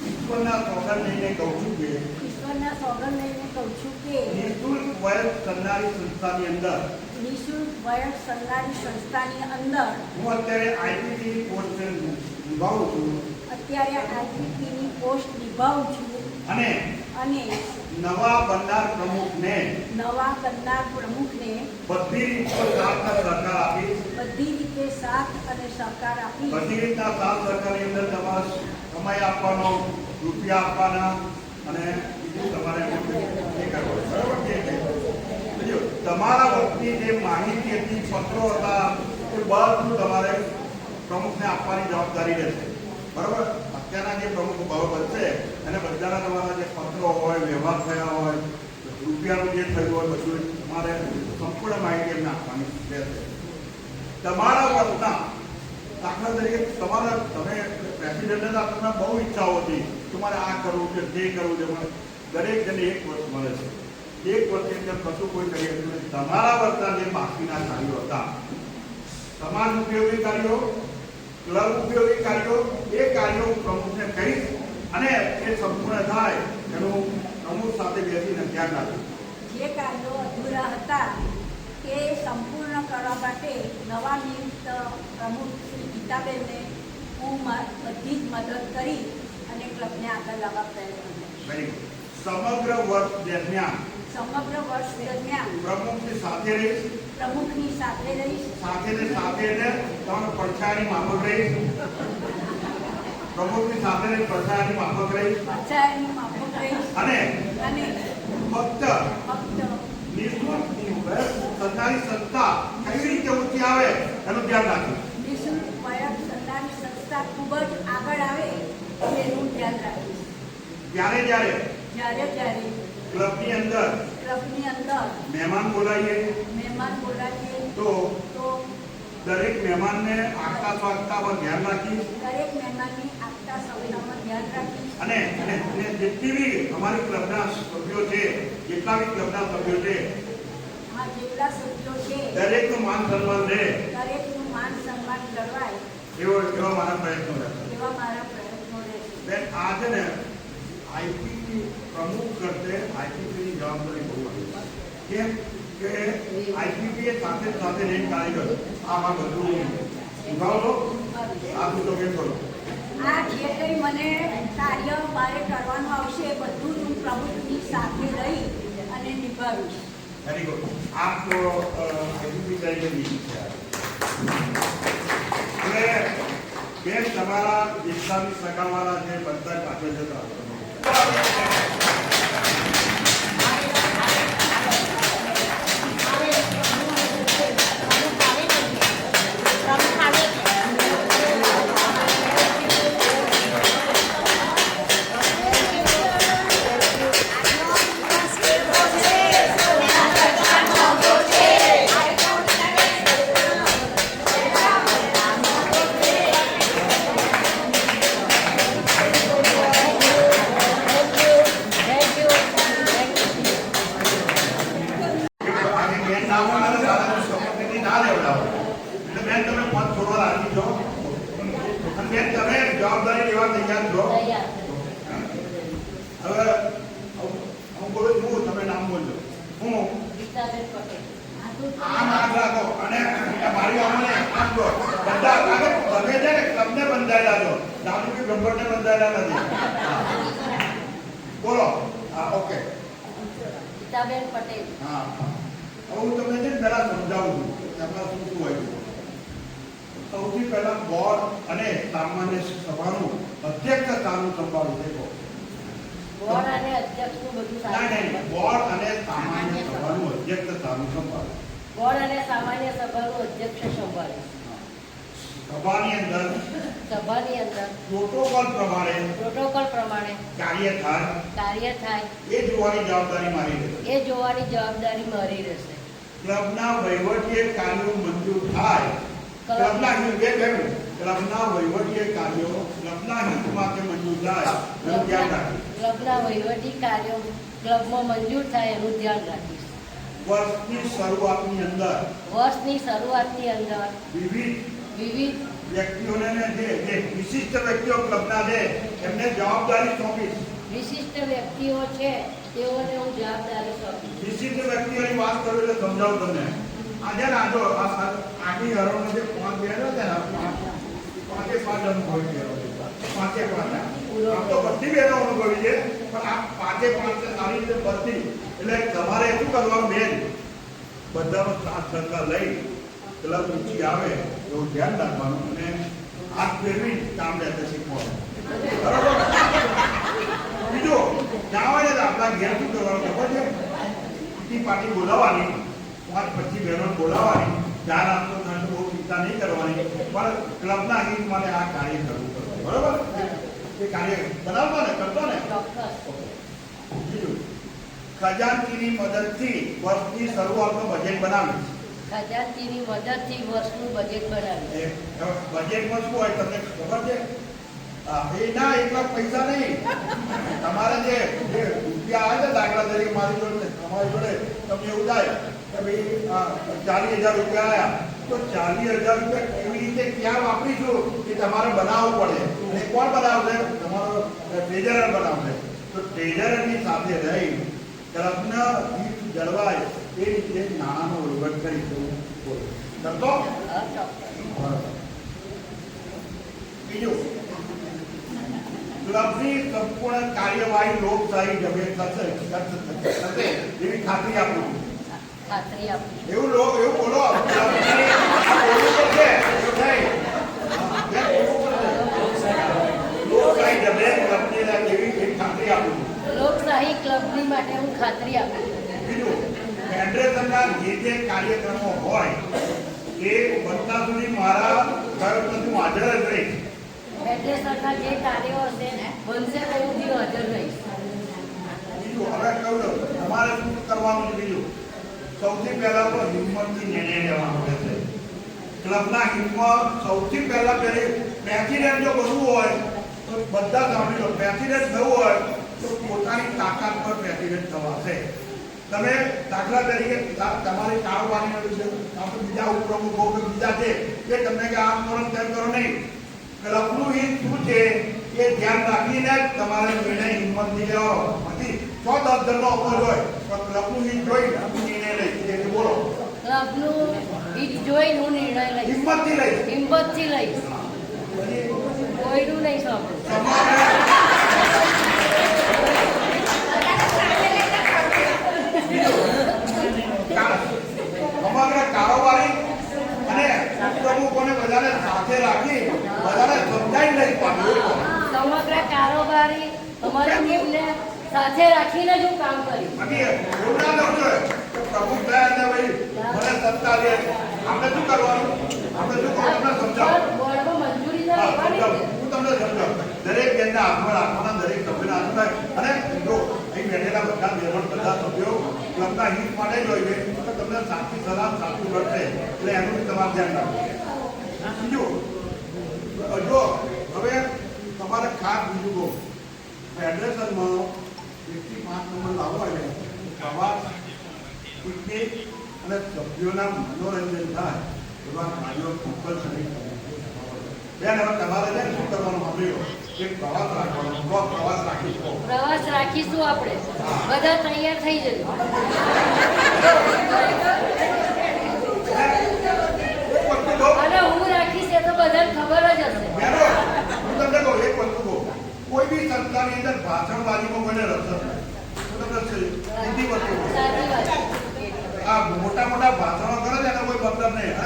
ઈશ્વરના સોગંદ લઈને કહું છું કે નિઃશુલ્ક વયસ કરનારી સંસ્થાની અંદર હું અત્યારે આઈપીપી પોસ્ટ નિભાવું છું અને નવા બનનાર પ્રમુખને બધી રીતે સાથ અને સહકાર આપીશ. બધી રીતના સાથ સહકારની અંદર તમારે સમય આપવાનો, રૂપિયા આપવાના અને બીજું તમારે એ કરવાનું. બરાબર છે. તમારા વખતની જે માહિતી હતી, પત્રો હતા, એ બધું તમારે પ્રમુખને આપવાની જવાબદારી રહેશે. બરાબર. અત્યારના જે પ્રમુખ ભાવ બનશે અને બધાના તમારા જે પત્રો હોય, વ્યવહાર થયા હોય, રૂપિયાનું જે થયું હોય, બધું તમારે સંપૂર્ણ માહિતી એમને આપવાની રહેશે. તમારા વર્તના દાખલા તરીકે તમે પ્રેસિડેન્ટને તમને બહુ ઈચ્છાઓ હતી, તમારે આ કરવું છે, તે કરવું છે, પણ દરેક જણને 1 વર્ષ મળે છે. 1 વર્ષની અંદર કશું કોઈ કરી શકતું નથી. તમારા વર્તના જે બાકીના કાર્યો હતા, સમાજ ઉપયોગી કાર્યો, ક્લબ ઉપયોગી કાર્યો, એ કાર્યો પ્રમુખને કહીશ અને એ સંપૂર્ણ થાય એનું પ્રમુખ સાથે બેસીને ધ્યાન રાખીશ. જે કાર્યો અધૂરા હતા એ સંપૂર્ણ કરવા માટે નવા નિયુક્ત પ્રમુખ શ્રી ગીતાબેનને હું બધી જ મદદ કરી અને ક્લબને આગળ લાવવા પ્રયત્ન કરીશ. સમગ્ર વર્ષ દરમિયાન પ્રમુખની સાથે રહીશ, સાથે તમારા પડછાયાની માફક રહીશ, પ્રમુખની સાથે પડછાયાની માફક રહીશ અને ફક્ત નિઃશુલ્ક સરકારી સંસ્થા કઈ રીતે ઊંચી આવે એનું ધ્યાન રાખીશ. નિઃશુલ્ક સરકારી સંસ્થા ખૂબ જ આગળ આવે એનું ધ્યાન રાખીશ. જ્યારે ક્લબની અંદર મહેમાન બોલાવીએ તો દરેક મહેમાનને આગતા સ્વાગતા પર ધ્યાન રાખીશ અને જેટલી બી અમારી ક્લબના સભ્યો છે, જેટલા બી ક્લબના સભ્યો છે દરેકનું માન સન્માન રહે એવો મારા પ્રયત્નો રહેશે. બેન આ છે ને આઈપીપી પ્રમુખ કરતે આઈપીપીની જવાબદારી બહુ હતી. કેમ કે આઈપીપી એ સાથે લઈને કારીગર આમાં બધું નિભાવતો આ તું તો કેમ કરો આ જે કંઈ મને કાર્ય મારે કરવાનું આવશે બધું હું પ્રમુખની સાથે રહી અને નિભાવીશ. Very good. આપ તો આઈપીપી તરીકે બીજી છે. હવે બેન તમારા વિસ્તારની સગાવાળા જે બધા પાછળ જતા જવાબદારી લેવા તૈયાર છો? હવે હું બોલું છું, તમે નામ બોલજો. હું આ નામ રાખો અને મારી અમને આપજો. બધા તમે છે ને બંધાયેલા છો, દાદુજી બ્રહ્મણને બંધાયેલા નથી. બોલો. હા, ઓકે. ગીતાબેન પટેલ. હા, હવે હું તમને છે ને પહેલા સમજાવું છું કે એમાં શું શું હોય છે. સૌથી પહેલા બોર્ડ અને સામાન્ય સભાનું અધ્યક્ષ સ્થાન સંભાળ્યું છે. બોર્ડ અને અધ્યક્ષનું બધું સારું. બોર્ડ અને સામાન્ય સભાનું અધ્યક્ષ સ્થાન સંભાળ્યું. બોર્ડ અને સામાન્ય સભાનું અધ્યક્ષ સંભાળે. સભાની અંદર પ્રોટોકોલ પ્રમાણે કાર્ય થાય એ જોવાની જવાબદારી મારી રહેશે. એ જોવાની જવાબદારી મારી રહેશે. ક્લબના વહીવટીય કાર્યો મંજૂર થાય, ક્લબના વહીવટીય કાર્યો ક્લબના હિતમાં મંજૂર થાય એનું ધ્યાન રાખીશ. ક્લબના વહીવટી કાર્યો ક્લબમાં મંજૂર થાય એનું ધ્યાન રાખીશ. વર્ષની શરૂઆતની અંદર વિવિધ વ્યક્તિઓને જે વિશિષ્ટ વ્યક્તિઓ ક્લબના છે એમને જવાબદારી સોંપીશ. વિશિષ્ટ વ્યક્તિઓ છે તેઓને હું જવાબદારી સોંપીશ. વિશિષ્ટ વ્યક્તિઓની વાત કરું એટલે સમજાવું તમને. આજે ને આજો આખી હરોળનો જે 5 બહેનો છે ને, 5 અનુભવી બહેનો છે. 5 આમ તો બધી બહેનો અનુભવી છે, પણ આ 5 સારી રીતે બધી. એટલે તમારે શું કરવાનું બેન, બધાનો સાથ સહકાર લઈ ક્લબ ઊંચી આવે એવું ધ્યાન રાખવાનું અને હાથ ફેરવી કામ રહેશે શીખવાનું. બરોબર. બીજું જાવ ને આપણા ઘેર શું કરવાનું ખબર છે? કિટી પાર્ટી બોલાવવાની, 5-25 બહેનો બોલાવવાની, ધ્યાન આપતો થશે, બહુ ચિંતા નહીં કરવાની, પણ ક્લબના હિત માટે આ કાર્ય કરવું પડશે. બરોબર. એ કાર્ય બનાવતો ને કરતો ને. બીજું ખજાનચીની મદદથી વર્ષની શરૂઆતનું બજેટ બનાવીશ. ખજાનચીની મદદથી વર્ષનું બજેટ બનાવીશ. બજેટમાં શું હોય તમને ખબર છે? એ ના એકલા પૈસા નહીં, તમારે જે રૂપિયા આવે છે, દાખલા તરીકે મારી જોડે તમારી જોડે તમને એવું થાય કે ભાઈ 40,000 રૂપિયા આવ્યા, તો 40,000 રૂપિયા કેવી રીતે ક્યાં વાપરીશું એ તમારે બનાવવું પડે. અને કોણ બનાવશે? તમારો ટ્રેઝરર બનાવશે. તો ટ્રેઝરરની સાથે રહી ક્લબના હિત જળવાય એ રીતે નાણાંનો વહીવટ કરી કરતો. બીજું, ક્લબની સંપૂર્ણ કાર્યવાહી લોકશાહી જમે થશે એવી ખાતરી આપું. એવું બોલો. લોકશાહી જમે ક્લબની એવી ખાતરી આપું. લોકશાહી ક્લબની માટે હું ખાતરી આપું. બીજું, ફેડરેશનના જે કાર્યક્રમો હોય એ બનતા સુધી મારા પ્રયત્નથી હાજર જ રહીશ. ફેડરેશનના જે કાર્યો હશે બનશે તો હું હાજર રહીશ. બીજું હવે કહું દઉં તમારે શું કરવાનું છે. બીજું, સૌથી પહેલા તો હિંમતથી નિર્ણય લેવાનો રહેશે. ક્લબના હિતમાં સૌથી પહેલા પ્રેસિડેન્ટ જો બનવું હોય તો બધા સાંભળી લો, પ્રેસિડેન્ટ થવું હોય તો પોતાની તાકાત પર પ્રેસિડેન્ટ થવાશે. તમે દાખલા તરીકે તમારી કારોબારીનો આપણે બીજા ઉપપ્રમુખો બીજા છે એ તમને કે આમ કરો તેમ કરો નહીં. ક્લબનું હિત શું છે એ ધ્યાન રાખીને તમારે નિર્ણય હિંમતથી લેવો. બાકી 100-10 જણનો અપોઝ હોય તો ક્લબનું હિત જોઈ નિર્ણય લઈશ. બોલો. ક્લબનું હિત જોઈ હું નિર્ણય લઈશ. હિંમતથી લઈશ. કોઈનું નહીં સાંભળું. સમગ્ર કારોબારી અને પ્રમુખોને બધાને સાથે રાખી બધાને સમજાવી લઈ પાડ્યું. સમગ્ર કારોબારી અમારી ટીમને સાથે રાખીને જ હું કામ કરીશ. બાકી એવું ના થવું જોઈએ પ્રમુખ થયા ને ભાઈ મને સત્તા દે, આપણે શું કરવાનું? આપણે શું કરવું તમને સમજાવું. બોર્ડમાં મંજૂરી તો લેવાની છે. હું તમને સમજાવું. દરેક બેનના હાથમાં રાખવાના, દરેક સભ્યના હાથમાં. અને જો અહીં બેઠેલા બધા બહેનો બધા સભ્યો ક્લબના હિત માટે જ હોય છે તો તમને સાચી સલાહ સાચું મળશે. એટલે એનું તમારે ધ્યાન રાખવું. બીજું, જો હવે તમારે ખાસ બીજું કહું, ફેડરેશનમાં 1-5 નંબર લાવવો હોય ને પ્રવાસ, પિકનિક અને સભ્યોના મનોરંજન થાય એવા કાર્યો કમ્પલસરી બેન. હવે તમારે છે શું કરવાનું સાંભળ્યો કે પ્રવાસ રાખવાનો. પ્રવાસ રાખીશું. પ્રવાસ રાખીશું આપણે બધા તૈયાર થઈ જજો. અને હું રાખીશ એ તો બધાને ખબર જ હશે.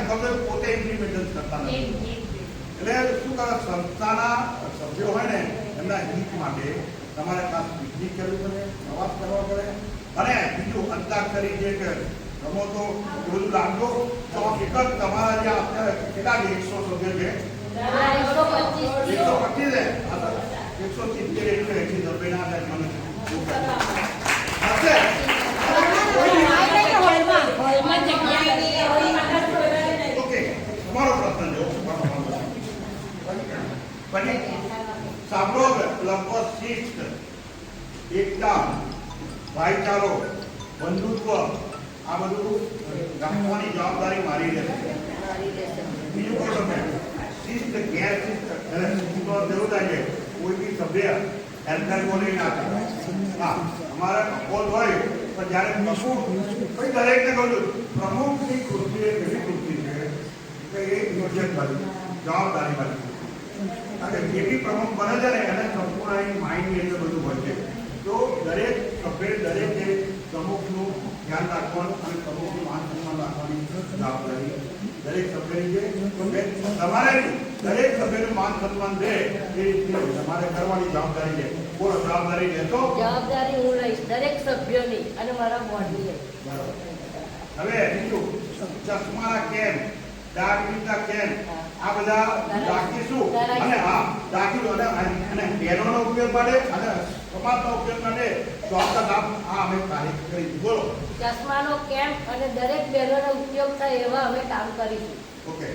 ખબર પોતે ઇમ્પ્લિમેન્ટ કરતા નથી. એટલે શું કરે સંસ્થાના સભ્યો હોય ને એમના હિત માટે તમારે ખાસ પિકનિક કરવી પડે, પ્રવાસ કરવો પડે. અને બીજું અંતાક્ષરી જે કે રમો તો બધું લાગતો તો એક જ તમારા જે આપણે કેટલા 100 સભ્યો છે 125 છે 170 એટલે 80 સભ્યના મને ઓકે તમારો પ્રશ્ન જો પછી સાંભળો લગભગ શિસ્ત, એકતા, ભાઈચારો, બંધુત્વ આ બધું રાખવાની જવાબદારી મારી રહેશે. બીજું કોઈ તમે શિસ્ત ગેરશિસ્ત એટલે શિસ્તનો જરૂર થાય છે કોઈ બી સભ્ય હેલ્થર બોલી ના કરે. હા અમારા અપોલ હોય પણ જ્યારે કોઈ દરેકને કહું છું પ્રમુખની ખુરશી એક એવી ખુરશી છે કે એ યોજક બની જવાબદારી બની. કારણ કે જે બી પ્રમુખ બને છે ને એને સંપૂર્ણ માઇન્ડની અંદર બધું હોય છે. તો દરેક સભ્ય દરેકે પ્રમુખનું ધ્યાન રાખવાનું અને પ્રમુખનું માન સન્માન રાખવાની જવાબદારી દરેક સભ્યની છે. તમારે દરેક સભ્યનું માન સન્માન દે એ રીતે તમારે કરવાની જવાબદારી છે. બોલો જવાબદારી લેશો? જવાબદારી હું લઈશ દરેક સભ્યોની અને મારા બોર્ડની. હવે બીજું ચશ્મા કેમ, ડાયાબિટીસના કેમ આ બધા રાખીશું. અને હા રાખીશું અને બહેનોનો ઉપયોગ માટે અને સમાજનો ઉપયોગ માટે ચોક્કસ આ અમે તારીખ કરી. બોલો ચશ્માનો કેમ્પ અને દરેક બહેનોનો ઉપયોગ થાય એવા અમે કામ કરીશું. ઓકે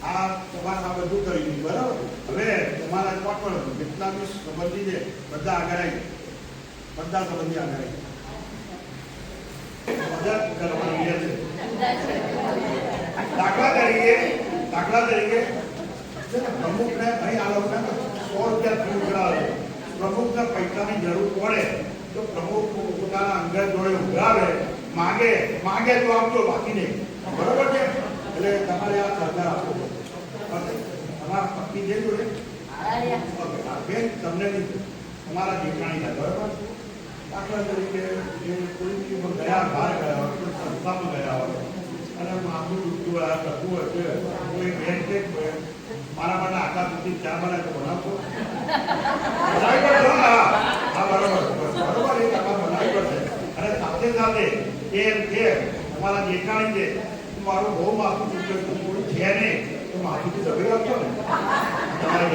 આ તમારે આ બધું કરી દીધું બરાબર. હવે તમારા કોણ જેટલા બી સંબંધી છે બધા આગળ આવી, બધા સંબંધી આગળ આવી મદદ કરવાની છે. દાખલા તરીકે પ્રમુખને અહીં આ લોકોને 100 રૂપિયા ફી ઉઘરાવે, પ્રમુખને પૈસાની જરૂર પડે તો પ્રમુખ પોતાના અંગત જોડે ઉઘરાવે, માગે તો આપજો, બાકી નહીં. બરોબર છે? એટલે તમારે આ સહકાર આપવો. તમારા પત્ની જે જોડે બેન તમને નહીં તમારા જેઠાણી થાય. બરોબર? દાખલા તરીકે કોઈ ગયા બહાર ગયા હોય, કોઈ સંસ્થામાં ગયા હોય અને માથું દુખતું હોય, થતું હોય છે, કોઈ બેન કે મારા માટે આખા સુધી ચા બનાવે તો બનાવશો? બનાવી પડશો ને? હા બરોબર બરોબર એ તમારે બનાવી પડશે. અને સાથે સાથે એમ કે તમારા જેઠાણી છે મારું બહુ માથું દુખતું કોઈ છે નહીં તો માથુંથી દબાઈ આપશો ને? તમારે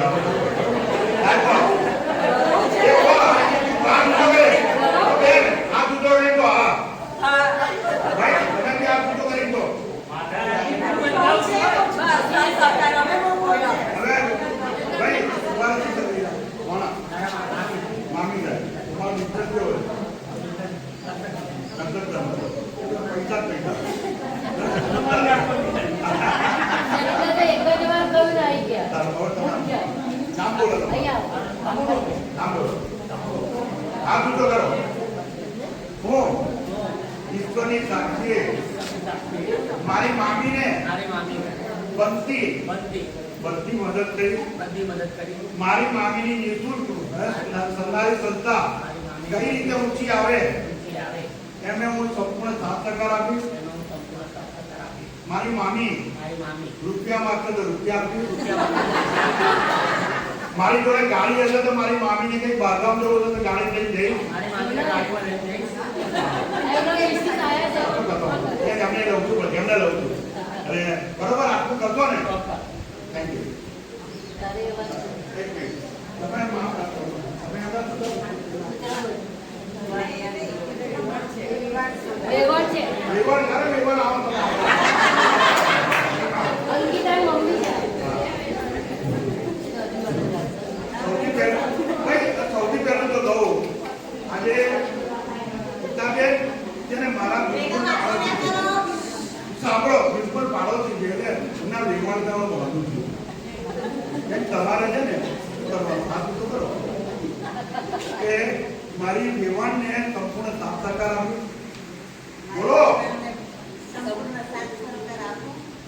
ઈશ્વરની સાક્ષી મારી મામીને બનતી મદદ કરી. મારી મામીની નિઃશુલ્ક સરકારી સંસ્થા કઈ રીતે ઊંચી આવે એમને હું સંપૂર્ણ સાથ સહકાર આપીશ. મારી મામી રૂપિયા માંગતો તો રૂપિયા આપીશ. મારી જોડે ગાડી હશે તો મારી મામીને કઈ બહારગામ જવું હશે તો ગાડી લઈ જઈશ. એમને લઉં છું એમને લઉં છું. અને બરોબર આટલું કરશો ને? Thank you. એક મિનિટ તમે સૌથી પહેલું તો દઉં આજે પિતાબેન જેને મારા સાંભળો બિલકુલ પાડોશી છે એટલે એમના વેવાણતાઓ વધુ છે. તમારે છે ને કરવાનું આ તો કરો કે મારી વેવાણને સંપૂર્ણ સાથ સહકાર આપી. બોલો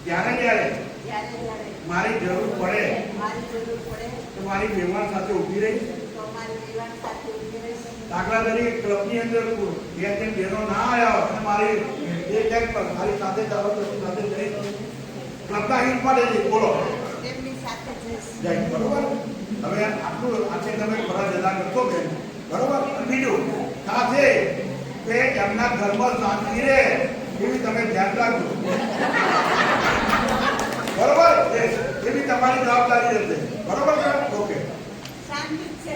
જ્યારે મારી જરૂર પડે તો મારી વેવાણ સાથે ઊભી રહી. દાખલા તરીકે ક્લબની અંદર બે ત્રણ બહેનો ના આવ્યા અને મારી એક મારી સાથે જાવ તો સાથે જઈ ક્લબના તારીખ માટે બોલો તેમની સાથે જઈશ. જાય બરોબર. હવે આટલું આજે તમે ફરજ અદા કરશો બેન બરોબર. અને બીજું સાથે કે એમના ઘરમાં શાંતિ રહે એવી તમે ધ્યાન રાખજો બરોબર. એવી તમારી જવાબદારી રહેશે બરોબર છે. ઓકે શાંતિ જ છે.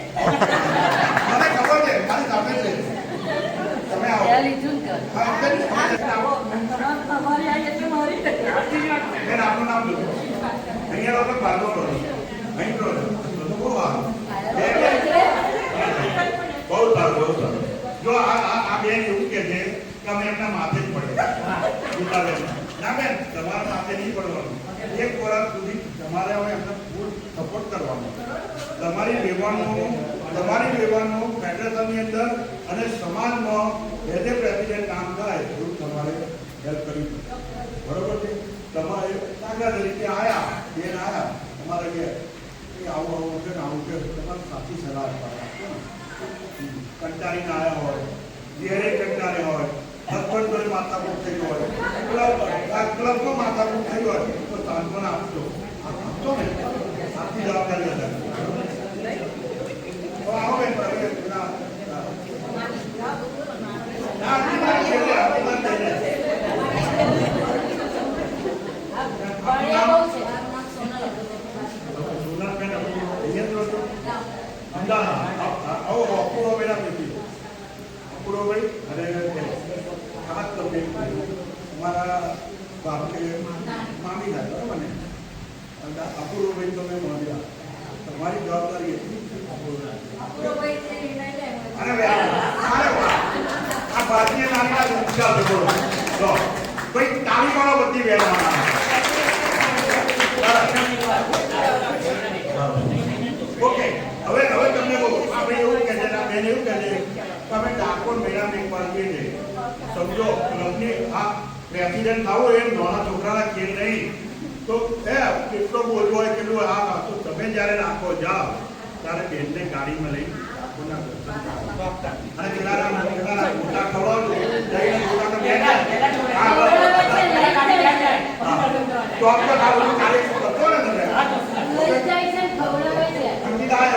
મને ખબર છે મારી સામે છે તમે આવો ત્યાં લીધું ને કર. હા બેન આવો તમારી આ એટલે મારી બેન આપનું નામ લો અહીંયા લોકો બાળકો કરો અહીં કરો તો બહુ સારું બહુ સારું. જો આ બેન એવું કે છે કે અમે એમના માથે જ પડે ના બેન તમારા માથે નહીં પડવાનું. 1 વર્ષ સુધી તમારે હવે એમને ફૂલ સપોર્ટ કરવાનો. તમારી લેવાનું ફેડરેશનની અંદર અને સમાજમાં એઝ એ પ્રેસિડેન્ટ કામ થાય એવું તમારે હેલ્પ કરવી પડે બરોબર છે. તમારે દાખલા તરીકે આવ્યા બેન આવ્યા તમારે કે આવું છે ને આવું છે તમારે સાચી સલાહ આપો ને. કંટાળીને આવ્યા હોય ઘેરે કંટાળે હોય હસબન્ડ જોડે માથાકૂટ થઈ હોય ક્લબમાં માથાકૂટ થઈ હોય તો સાંત્વના આપજો ને આપની જવાબદારી હતા. તો આવો બેન ખાસ તમને અમારા બાપકે મામી થાય બરાબર ને અપૂર્વભાઈ તમે મળ્યા તમારી જવાબદારી એટલી અરે આ ભારતીય નાગરિક ઉત્સાહ છે બોલો જો ભાઈ તાળી વાળો બધી વેરવાના ઓકે. હવે તમને કહું આપણે એવું કહે છે બેન એવું કહે છે તમે ડાકોર મેળાની પાર્ટી છે સમજો ક્લબની આ પ્રેસિડેન્ટ થાવો એમ નાના છોકરાના ખેલ નહીં તો કેટલો બોલવો હોય કેટલું આ તો તમે જ્યારે નાખો જાઓ ત્યારે બેનને ગાડીમાં લઈ અને પેલાના મોટા ખવડાવજો જઈને મોટા બેન તો આપણે આ બધું કાર્ય કરતો ને તમે અંકિત આવે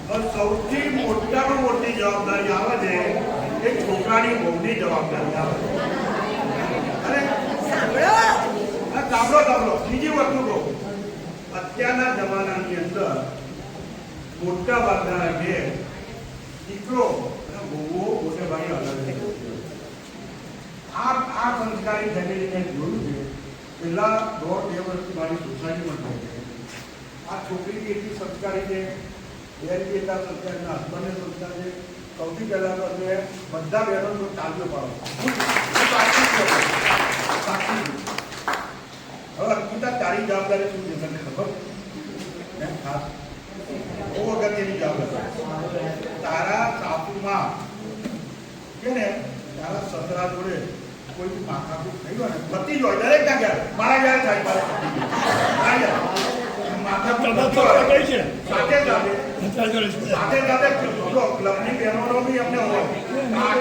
હવે સૌથી મોટામાં મોટી જવાબદારી આવે છે એ છોકરાની બહુની જવાબદારી આવે અને સાંભળો બીજી વસ્તુ કહું અત્યારના જમાનાની અંદર મોટા ભાગના ઘેર દીકરો અને બહુઓ મોટે ભાગે અલગ છે. આ સંસ્કારી ફેમિલી મેં જોયું છે પહેલા 1.5 વર્ષથી મારી સોસાયટીમાં થઈ છે. આ છોકરી એટલી સંસ્કારી છે બેન બી એટલા સંસ્કાર એમના હસબન્ડને સંસ્કાર છે. સૌથી પહેલા તો અમે બધા બહેનો ચાલ્યો પાડો હવે અંકિતા તારી જવાબદારી શું છે તમને ખબર ખાસ બહુ અગત્યની જવાબદારી તારા સાસુમાં કે ને તારા સસરા જોડે કોઈ માથાકૂટ થઈ હોય ને બધી જ હોય દરેક ના ઘેર મારા ઘેર થાય માથાકૂટ સાથે ક્લબની બહેનોનો બી અમને હોય આ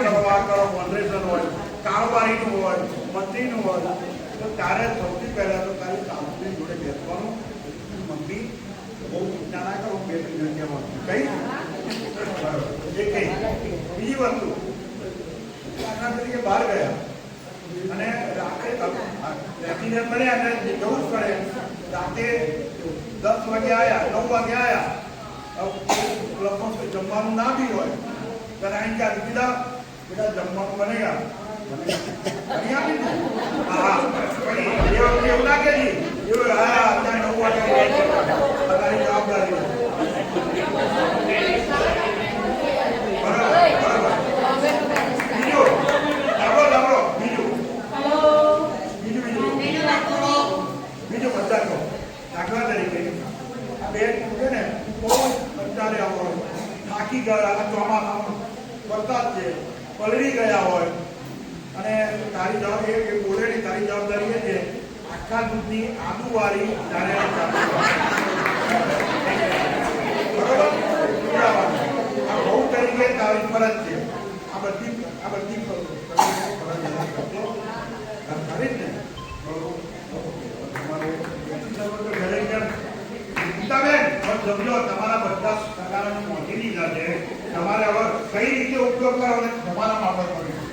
કરો ફંડરેશન હોય કારોબારીનું હોય મંત્રીનું હોય તો તારે સૌથી પહેલા તો તારી સાસુની જોડે બેસવાનું મમ્મી બહુ ચિંતા ના કરો બે ત્રણ જગ્યામાં કઈ એ કઈ બીજી વસ્તુ દાખલા તરીકે બહાર ગયા અને રાત્રે પ્રેસિડેન્ટ બન્યા અને જવું જ પડે રાતે 10 વાગે આવ્યા 9 વાગે આવ્યા ક્લબમાં જમવાનું ના બી હોય ત્યારે અહીં ક્યાં કીધા બેટા જમવાનું બનેગા એવું ના કે અત્યારે 9 વાગે તમારી જવાબદારી દાખલા તરીકે બેન છે ને બહુ કંટાળ્યા હોય થાકી ગયા ચોમાસામાં વરસાદ છે પલળી ગયા હોય અને તારી જવાબદારી એ બોલે ને તારી જવાબદારી એ છે આખા દૂધની આદુવાળી તારે બરોબર આ બહુ તરીકે તારી ફરજ છે આ બધી ફરજ સમજો તમારા બધા સગારાને પહોંચી લીધા છે, તમારે હવે કઈ રીતે ઉપયોગ કરવાનો તમારા માફક કર્યું,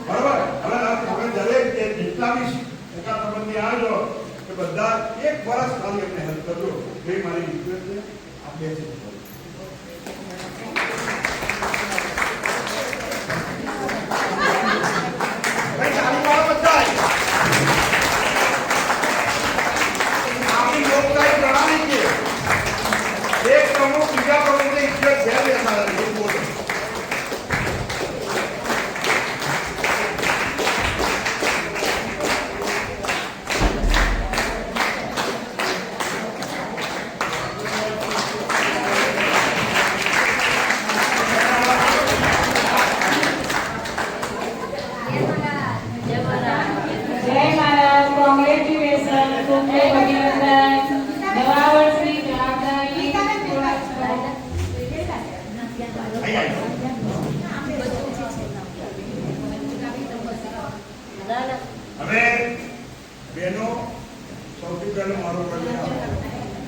બરોબર? હવે તમે દરેક જેટલા બી એકા સંબંધી આવજો કે બધા એક વર્ષ ખાલી એમને હેલ્પ કરજો, એ મારી રિક્વેસ્ટ છે. આ બે છે. એક પ્રમુખ બીજા પ્રમુખને ઇજ્જત છે બેસાડવાની એ બોલે. જય મહારાજ, કોંગ્રેચ્યુલેશન, ખૂબ ખૂબ અભિનંદન. નવા વર્ષની જવાબદારી હવે બહેનો સૌથી પહેલું મારું કલ્યાણ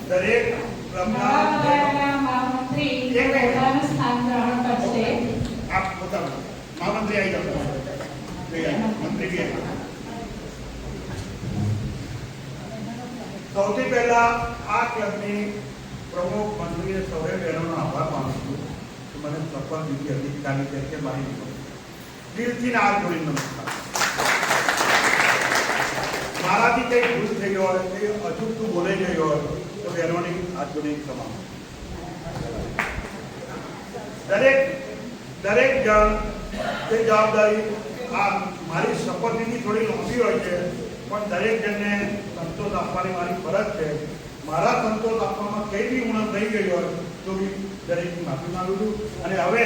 દરેક નવા વડાના મહામંત્રી પોતાનું સ્થાન ગ્રહણ કરશે. આપ પોતાનું મહામંત્રી આવી જાવ, મંત્રી બી આવી. સૌથી પહેલા આ ક્લબની પ્રમુખ મંત્રીએ સૌએ બહેનોનો આભાર માનું છું કે મને શપથ દીધી અધિકારી તરીકે મારી દિલથી હાથ જોડી નમસ્કાર. મારાથી કંઈ ભૂલ થઈ ગયો હોય, કંઈ અચૂકતું બોલાઈ ગયો હોય તો બહેનોની હાથ જોડી સમાન. દરેક જણ તે જવાબદારી આ મારી શપથની થોડી લાંબી હોય છે, પણ દરેક જણને સંતોષ આપવાની મારી ફરજ છે. મારા સંતોષ આપવામાં કઈ બી ઉણપ થઈ ગઈ હોય તો બી દરેકની માફી માંગુ છું. અને હવે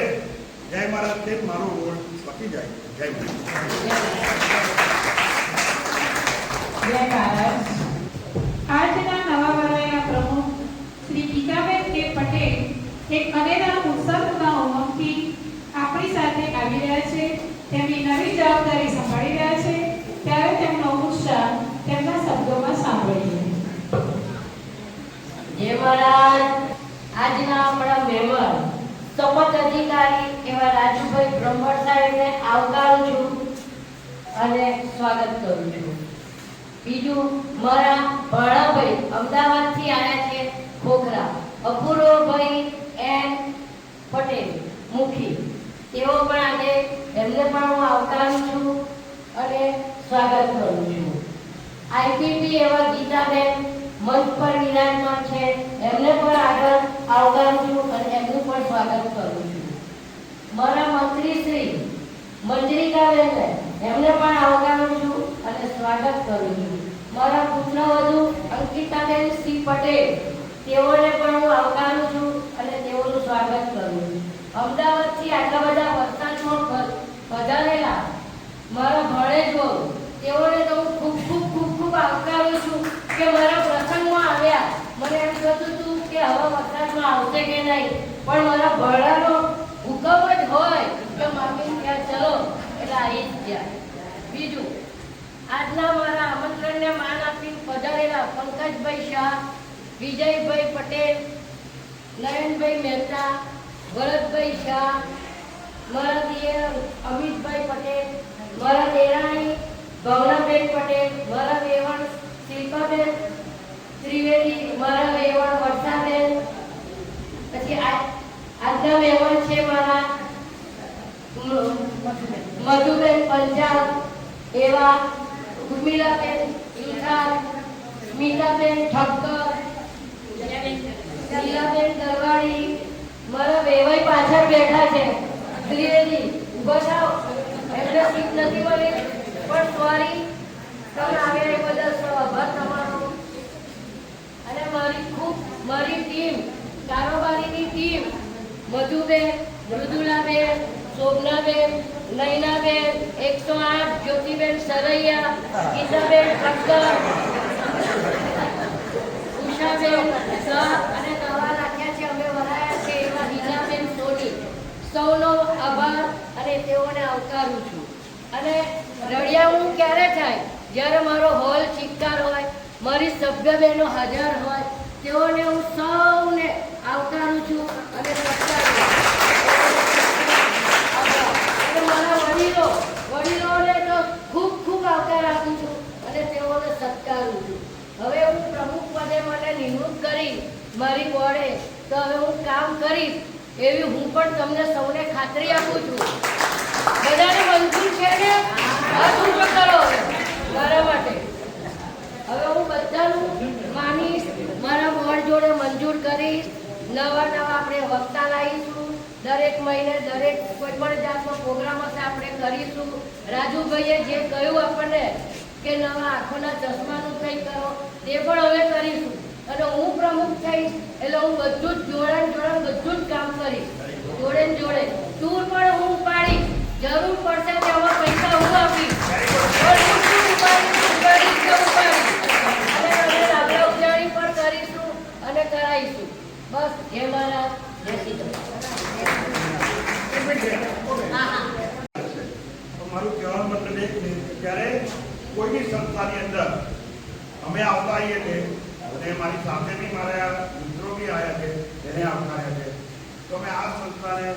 જય મહારાજ તે મારો રોલ પતી જાય. જય મહારાજ. આજના નવા વડાના પ્રમુખ શ્રી ગીતાબેન કે પટેલ એક અનેરા ઉત્સાહના ઉમંગથી આપણી સાથે આવી રહ્યા છે. તેમની નવી જવાબદારી સંભાળી રહ્યા છે, ત્યારે તેમનો ઉત્સાહ તેમના શબ્દોમાં સાંભળીએ. જય મહારાજ. આજના આપણા મહેમાન શપથ અધિકારી એવા રાજુભાઈ બ્રહ્મણ સાહેબને આવકારું છું અને સ્વાગત કરું છું. બીજું મારા ભાણાભાઈ અમદાવાદથી આવ્યા છે, ખોખરા, અપૂર્વભાઈ એન પટેલ મુખી, તેઓ પણ આજે એમને પણ હું આવકારું છું અને સ્વાગત કરું છું. આઈપીપી એવા ગીતાબેન મંચ પર વિરાજમાન છે, એમને પણ આગળ આવકારું છું અને એમનું પણ સ્વાગત કરું છું. મારા મંત્રી શ્રી મંજરિકાબેનને એમને પણ આવકારું છું અને સ્વાગત કરું છું. મારા પુત્રવધુ અંકિતાબેન સી પટેલ, તેઓને પણ હું આવકારું છું અને તેઓનું સ્વાગત કરું છું. અમદાવાદથી આટલા બધા વરસાદમાં પધારેલા મારા ભણેજો, તેઓને તો હું ખૂબ ખૂબ ખૂબ ખૂબ આવકારું છું કે મારા પ્રસંગમાં આવ્યા. મને એમ થતું હતું કે હવે વરસાદમાં આવશે કે નહીં, પણ મારા ભણાનો હુકમ જ હોય કે મામી ત્યાં ચલો એટલે આવી જ ગયા. બીજું, આજના મારા આમંત્રણને માન આપી પધારેલા પંકજભાઈ શાહ, વિજયભાઈ પટેલ, નયનભાઈ મહેતા, ભરતભાઈ શાહ, મારા દિયર અમિતભાઈ પટેલ, મારા દેરાણી ભાવનાબેન પટેલ, મારા વેવણ શિલ્પાબેન ત્રિવેદી, મારા વેવણ વર્ષાબેન. પછી આજના વેવણ છે મારા મધુબેન પંજાબ, એવા ઉર્મિલાબેન ઇલખાર, સ્મિતાબેન ઠક્કર, લીલાબેન દરવાડી, મારા વેવાઈ પાછળ બેઠા છે ત્રિવેદી, ઉભા થાવ, એમને સીટ નથી મળી પણ સોરી, તમે આવ્યા એ બદલ આભાર તમારો. અને મારી ટીમ, કારોબારીની ટીમ, મધુબેન, મૃદુલાબેન, શોભનાબેન, નૈનાબેન, 108, જ્યોતિબેન સરૈયા, ગીતાબેન ઠક્કર, ઉષાબેન શાહ અને નવા રાખ્યા છે અમે વરાયા છે એવા હિનાબેન સોની, સૌનો આભાર અને તેઓને આવકારું છું. અને રળિયામણું ક્યારે થાય? જ્યારે મારો હોલ ચિક્કાર હોય, મારી સભ્ય બહેનો હાજર હોય તેઓને હું સૌને આવકારું છું અને સત્કારું છું. અને મારા વડીલોને તો ખૂબ ખૂબ આવકાર આપું છું અને તેઓને સત્કારું છું. હવે હું પ્રમુખ પદે મને નિમણૂક કરી મારી બોર્ડે, તો હવે હું કામ કરીશ એવી હું પણ તમને સૌને ખાતરી આપું છું. બધાને મંજૂર છે ને? હાથ ઊંચો કરો મારા માટે. હવે હું બધાનું માનીશ, મારા બોર્ડ જોડે મંજૂર કરીશ. નવા આપણે વક્તા લાવીશું. દરેક મહિને દરેક કોઈ પણ જાતનો પ્રોગ્રામ હશે આપણે કરીશું. રાજુભાઈએ જે કહ્યું આપણને કે નવા આંખોના ચશ્માનું કંઈ કરો, તે પણ હવે કરીશું. અને હું પ્રમુખ થઈશ એટલે હું બધું જ જોડે બધું જ કામ કરીશ. જોડે ટૂર પણ હું ઉપાડીશ. જરૂર પડશે તેમાં પૈસા હું આપીશ. અને આપણે ઉજાણી પણ કરીશું અને કરાવીશું. બસ જય મહારાજ, જય શ્રી કૃષ્ણ. મારું કહેવાનો મતલબ એ છે કે જ્યારે કોઈ બી સંસ્થાની અંદર અમે આવતા આવીએ છીએ અને મારી સાથે બી મારા મિત્રો બી આવ્યા છે, એને આવકાર્યા છે, તો અમે આ સંસ્થાને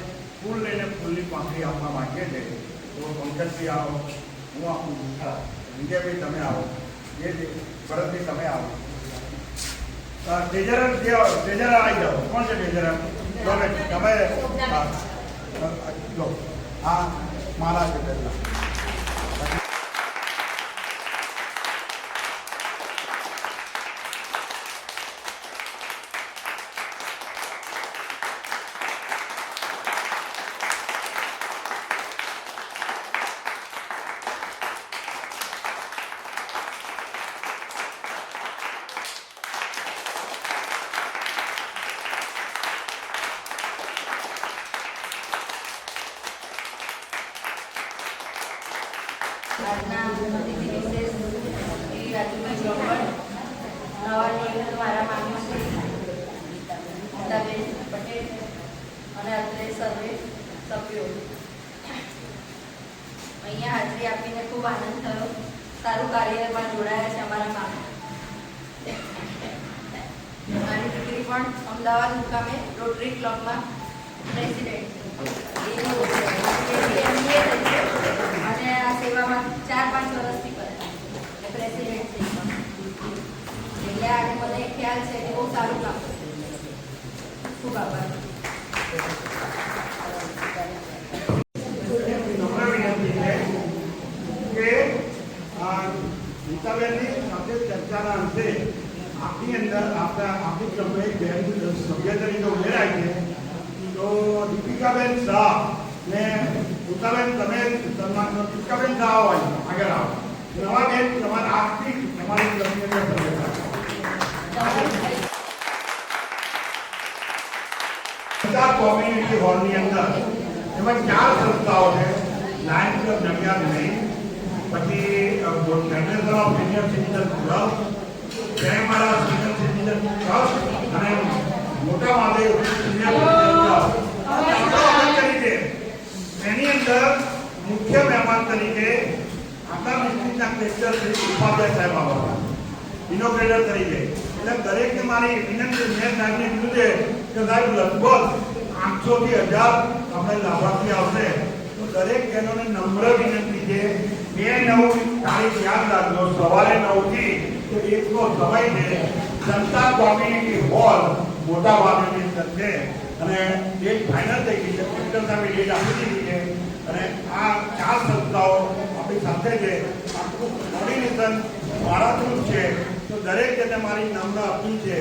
ફૂલ લઈને ફૂલની પાંખડી આપવા માંગીએ છીએ. તો પંકજભાઈ આવો, હું આપું, વિજયભાઈ તમે આવો, એ ભરતભાઈ તમે આવો, ટ્રેઝરર આવી જાઓ. કોણ છે ટ્રેઝરર? તમે લો, આ મારા છે પહેલા. આજના અતિથિ વિશેષ શ્રી રાજુભાઈ બ્રહ્મણ, નવા નિયુક્ત મારા મામી શ્રી ગીતાબેન પટેલ અને અત્રે સર્વે સભ્યો, અહીંયા હાજરી આપીને ખૂબ આનંદ થયો. સારું કાર્યમાં જોડાયા છે અમારા મામા. મારી દીકરી પણ અમદાવાદ મુકામે રોટરી ક્લબમાં પ્રેસિડેન્ટ અને આ સેવામાં 4-5 વર્ષથી કરે પ્રેસિડેન્ટ છે. એટલે આજે મને ખ્યાલ છે કે બહુ સારું કામ છે. ખૂબ આભાર. ગીતાબેનની સાથે ચર્ચાના અંતે આપની અંદર આપણી ક્લબને એક બેન સભ્ય તરીકે ઉમેરાય છે. તો દીપિકાબેન શાહ ને ઉતાબેન તમે સન્માન કરો. દીપિકાબેન શાહ આવો, આગળ આવો. નવા બેન તમારા આપની તમારી ક્લબની અંદર સભ્યતા કોમ્યુનિટી હોલની અંદર એમાં 4 સંસ્થાઓ છે. લાયન્સ ક્લબ નડિયાદ નહીં, પછી federation of senior citizen club, Jaymala senior citizen trust અને મોટા મહાદેવ સિનિયર તરીકે એની અંદર મુખ્ય મહેમાન તરીકે આપણા ડિસ્ટ્રિક્ટના કલેક્ટર શ્રી ઉપાધ્યાય સાહેબ આવ્યા ઇનોગ્રેટર તરીકે. એટલે દરેકને મારી વિનંતી, મેં સાહેબને કીધું છે કે સાહેબ લગભગ 800 થી 1000 આપણે લાભાર્થી આવશે. તો દરેક બહેનોને નમ્ર વિનંતી છે, 2-9 તારીખ યાદ રાખજો, સવારે 9 થી 1 નો સમય છે. જનતા કોમ્યુનિટી હોલ મોટા વાવની અંદર છે અને ડેટ ફાઇનલ થઈ ગઈ છે. કલેક્ટર સાહેબે ડેટ આપી દીધી છે અને આ 4 સંસ્થાઓ આપણી સાથે છે. આખું કોર્ડિનેશન મારા થ્રુ છે. તો દરેક જણને મારી નમ્ર અપીલ છે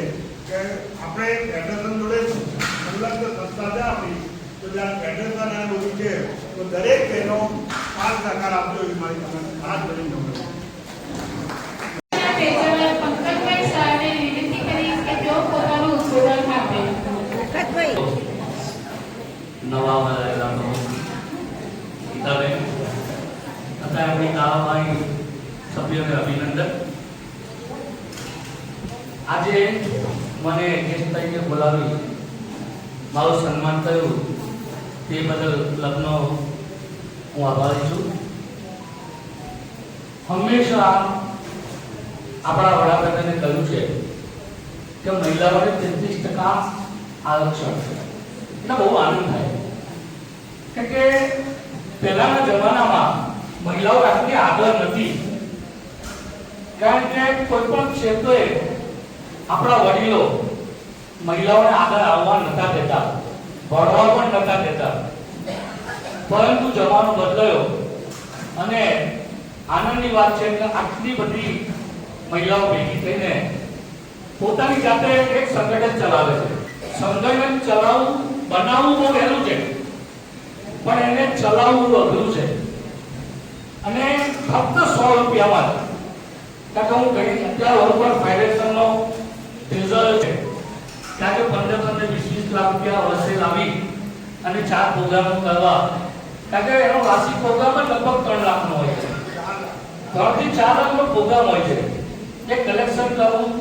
કે આપણે ફેડરેશન જોડે સંલગ્ન સંસ્થા છે આપણી. તો જ્યારે ફેડરેશન અને બધું છે તો દરેક બહેનો સાથ સહકાર આપજો એવી મારી તમને ખાસ કરીને નમ્ર પંકજભાઈ સાહેબને વિનંતી કરીશ કે તેઓ પોતાનું ઉદ્બોધન આપે. નવા મળેલા ગીતાબેન તથા એમની ગામમાં સભ્યોને અભિનંદન. આજે મને ગેસ્ટ તરીકે બોલાવી મારું સન્માન કર્યું તે બદલ ક્લબનો હું આભારી છું. હંમેશા આપણા વડાપ્રધાને કહ્યું છે કે મહિલાઓને 33% આરક્ષણ છે. એટલે બહુ આનંદ થાય કે પહેલાના જમાનામાં મહિલાઓ આટલી આગળ નથી, કારણ કે કોઈ પણ ક્ષેત્રે આપણા વડીલો મહિલાઓને આગળ આવવા નતા દેતા, ભણવા પણ નતા દેતા. પરંતુ જમાનો બદલાયો અને આનંદની વાત છે કે આટલી બધી મહિલાઓ ભેગી થઈને પોતાની જાતે એક સંગઠન ચલાવે છે. સંગઠન ચલાવવું બનાવવું બહુ સહેલું છે, પણ એને ચલાવવું અઘરું છે. અને ફક્ત 100 રૂપિયામાં કારણ કે હું ઘણી અત્યારે વર્કર ફેડરેશનનો રિઝલ્ટ છે કારણ કે 15-20 લાખ રૂપિયા વર્ષે લાવી અને 4 પ્રોગ્રામો કરવા, કારણ કે એનો વાર્ષિક પ્રોગ્રામ જ લગભગ 3 લાખનો હોય છે. 3 થી 4 લાખનો પ્રોગ્રામ હોય છે. એ કલેક્શન કરવું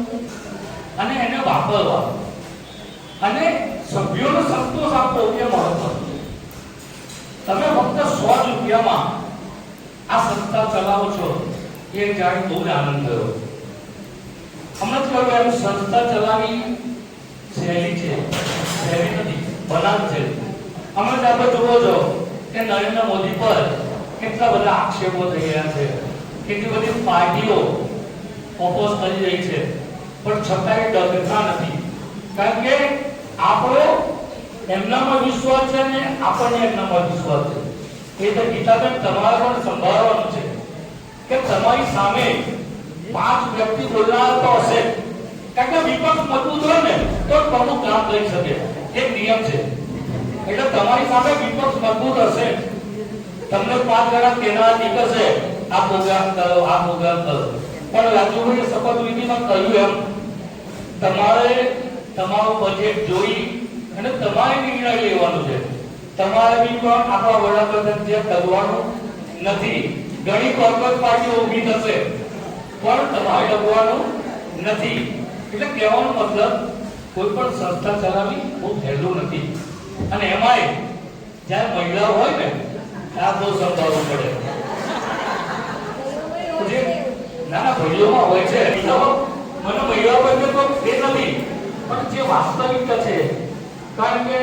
અને એને વાપરવા અને સભ્યોનો સંતોષ આપવો એ મહત્વનું છે. તમે ફક્ત 100 રૂપિયામાં આ સંસ્થા ચલાવો છો એ જાણી બહુ આનંદ થયો. હમણાં જ કહ્યું એમ સંસ્થા ચલાવી સહેલી છે, સહેલી નથી, બનાવ છે. હમણાં જ આપણે જોવો છો કે નરેન્દ્ર મોદી પર કેટલા બધા આક્ષેપો થઈ રહ્યા છે, કેટલી બધી પાર્ટીઓ ઓપોઝ કરી રહી છે, પણ છતાંય ડરતા નથી. કારણ કે આપણો એમનામાં વિશ્વાસ છે ને આપણને એમનામાં વિશ્વાસ છે. એ તો ગીતાબેન તમારે પણ સંભાળવાનું છે કે તમારી સામે 5 વ્યક્તિ બોલનાર તો હશે, કારણ કે વિપક્ષ મજબૂત હોય ને તો પ્રમુખ કામ કરી શકે, એક નિયમ છે. એટલે તમારી સામે વિપક્ષ મજબૂત હશે, તમને 5 જણા કેના નીકળશે આ પ્રોગ્રામ કરો, આ પ્રોગ્રામ કરો. પણ રાજુભાઈએ શપથવિધિમાં કહ્યું એમ તમારે તમારું બજેટ જોઈ અને તમારે નિર્ણય લેવાનો છે. તમારે બી પણ આપણા વડાપ્રધાન જે કરવાનું નથી. ઘણી કોર્પોરેટ પાર્ટીઓ ઊભી થશે પણ તમારે ડબવાનું નથી. એટલે કહેવાનો મતલબ કોઈ પણ સંસ્થા ચલાવવી બહુ સહેલું નથી. અને એમાંય જ્યારે મહિલાઓ હોય ને આ બહુ સંભાળવું પડે. નાના ભાઈઓમાં હોય છે મને મહિલાઓ એટલે તો એ નથી, પણ જે વાસ્તવિકતા છે. કારણ કે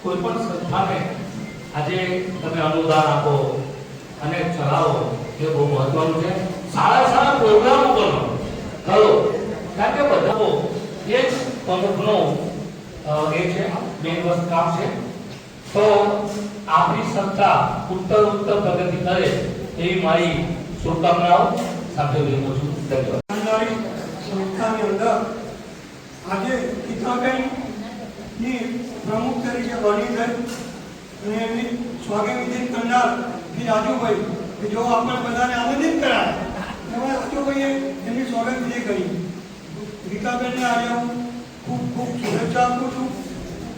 કોઈ પણ સંસ્થાને આજે તમે અનુદાન આપો અને ચલાવો એ બહુ મહત્વનું છે. સારા પ્રોગ્રામો કરો, કારણ કે બધા એ જ પ્રમુખનો એ છે મેન વસ્તુ કામ છે. તો આપણી સંસ્થા ઉત્તર પ્રગતિ કરે એવી મારી શુભકામનાઓ સાથે વિરમું છું. ધન્યવાદ. સંસ્થાની અંદર આજે ગીતાબેનની પ્રમુખ તરીકે બની ગઈ અને એમની સ્વાગત વિધિ કરનાર શ્રી રાજુભાઈ કે જો આપણે બધાને આનંદિત કરાય એમાં રાજુભાઈએ એમની સ્વાગત વિધિ કરી. ગીતાબેનને આજે હું ખૂબ ખૂબ શુભેચ્છા આપું છું,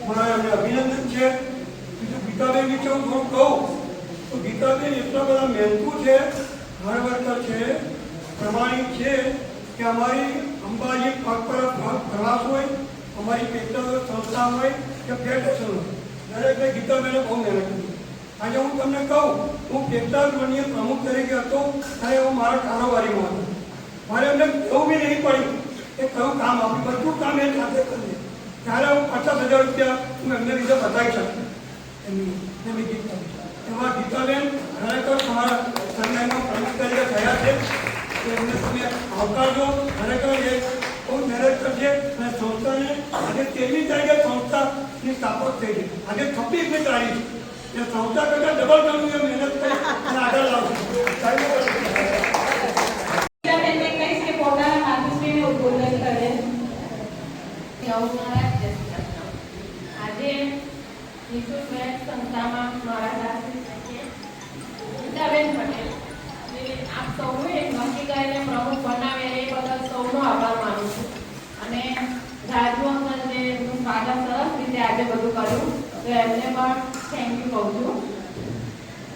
મારા એમને અભિનંદન છે. બીજું ગીતાબેન વિશે હું થોડું કહું તો ગીતાબેન એટલા બધા મહેનતુ છે, હાર્ડ વર્કર છે, પ્રમાણિક છે કે અમારી અંબાજી પ્રવાસ હોય, અમારી પેટ્રોલ સંસ્થા હોય કે ફેડરેશન હોય, દરેકને ગીતાબેને બહુ મહેનત કરી. આજે હું તમને કહું હું પેટ્રોલની પ્રમુખ તરીકે હતો ત્યારે હું મારા કારોબારીમાં હતો. મારે એમને એવું બી નહીં પડ્યું કે કયું કામ આપ્યું, બધું કામ એ સાથે કરીએ. ત્યારે હું 50,000 રૂપિયા હું એમને લીધે બતાવી શકું. એમની ગીતા એવા ગીતાબેન ખરેખર તમારા સંસ્થામાં પ્રમુખ તરીકે થયા છે. એમને તમે આવકારજો. ખરેખર એ બહુ મહેનત કરશે અને સંસ્થાને આજે 13મી તારીખે સંસ્થાની સ્થાપક થઈ છે. આજે 26મી તારીખ એ સંસ્થા કરતાં ડબલ ગણું એ મહેનત કરી અને આગળ લાવશે. ગીતાબેનને કહીશ કે પોતાના માતૃશ્રીને ઉદ્બોધન કરે. આજે નિશુલ્ક સંસ્થામાં મારા સાસરી છે ગીતાબેન પટેલ, આપ સૌએ નક્કી કરીને પ્રમુખ બનાવે એ બદલ સૌનો આભાર માનું છું. અને રાજુ અંકલ જે સ્વાગત સરસ રીતે આજે બધું કર્યું તો એમને પણ થેન્ક યુ કહું છું.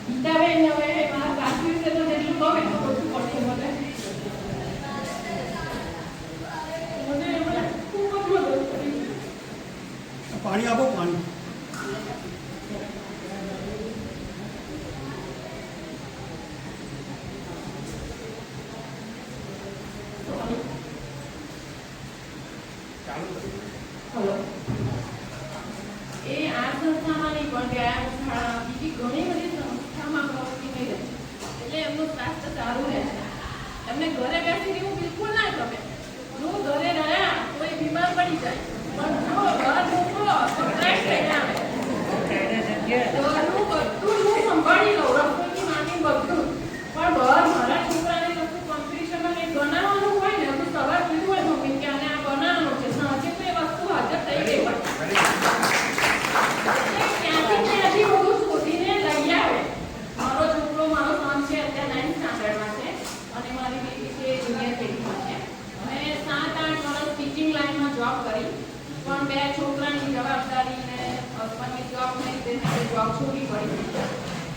ગીતાબેન હવે મારા સાસરી વિશે તો જેટલું કહું એટલું ઓછું પડશે. મને એમણે ખૂબ જ મદદ કરી. પાણી આપો, પાણી. હલો. એ આ સંસ્થામાં નહીં પણ ગયા બીજી ઘણી બધી સંસ્થામાં પ્રવૃત્તિ થઈ રહી છે, એટલે એમનું સ્વાસ્થ્ય સારું રહે છે. એમને ઘરે બેસી રહેવું બિલકુલ ના ગમે. જો ઘરે રહ્યા તો એ બીમાર પડી જાય, પણ જો ઘર મોકલો તો ફ્રેશ થઈને આવે. ઘરનું બધું હું સંભાળી લઉં, રસોઈની માંડી બધું. પણ બહાર મારા છોકરાને કશું કોમ્પિટિશનમાં કંઈ બનાવવાનું હોય ને તો સવાર કીધું હોય મમ્મી કે આને આ બનાવવાનું છે, સાંજે તો એ વસ્તુ હાજર થઈ ગઈ હોય. ત્યાંથી બધું શોધીને લઈ આવે. મારો છોકરો, મારો સન છે અત્યારે 9th સ્ટાન્ડર્ડમાં છે અને મારી બેબી છે જુનિયર કેજીમાં છે. અમે 7-8 વર્ષ ટીચિંગ લાઈનમાં જોબ કરી, પણ 2 છોકરાની જવાબદારી ને હસબન્ડની જોબને લીધે મેં જોબ છોડવી પડી.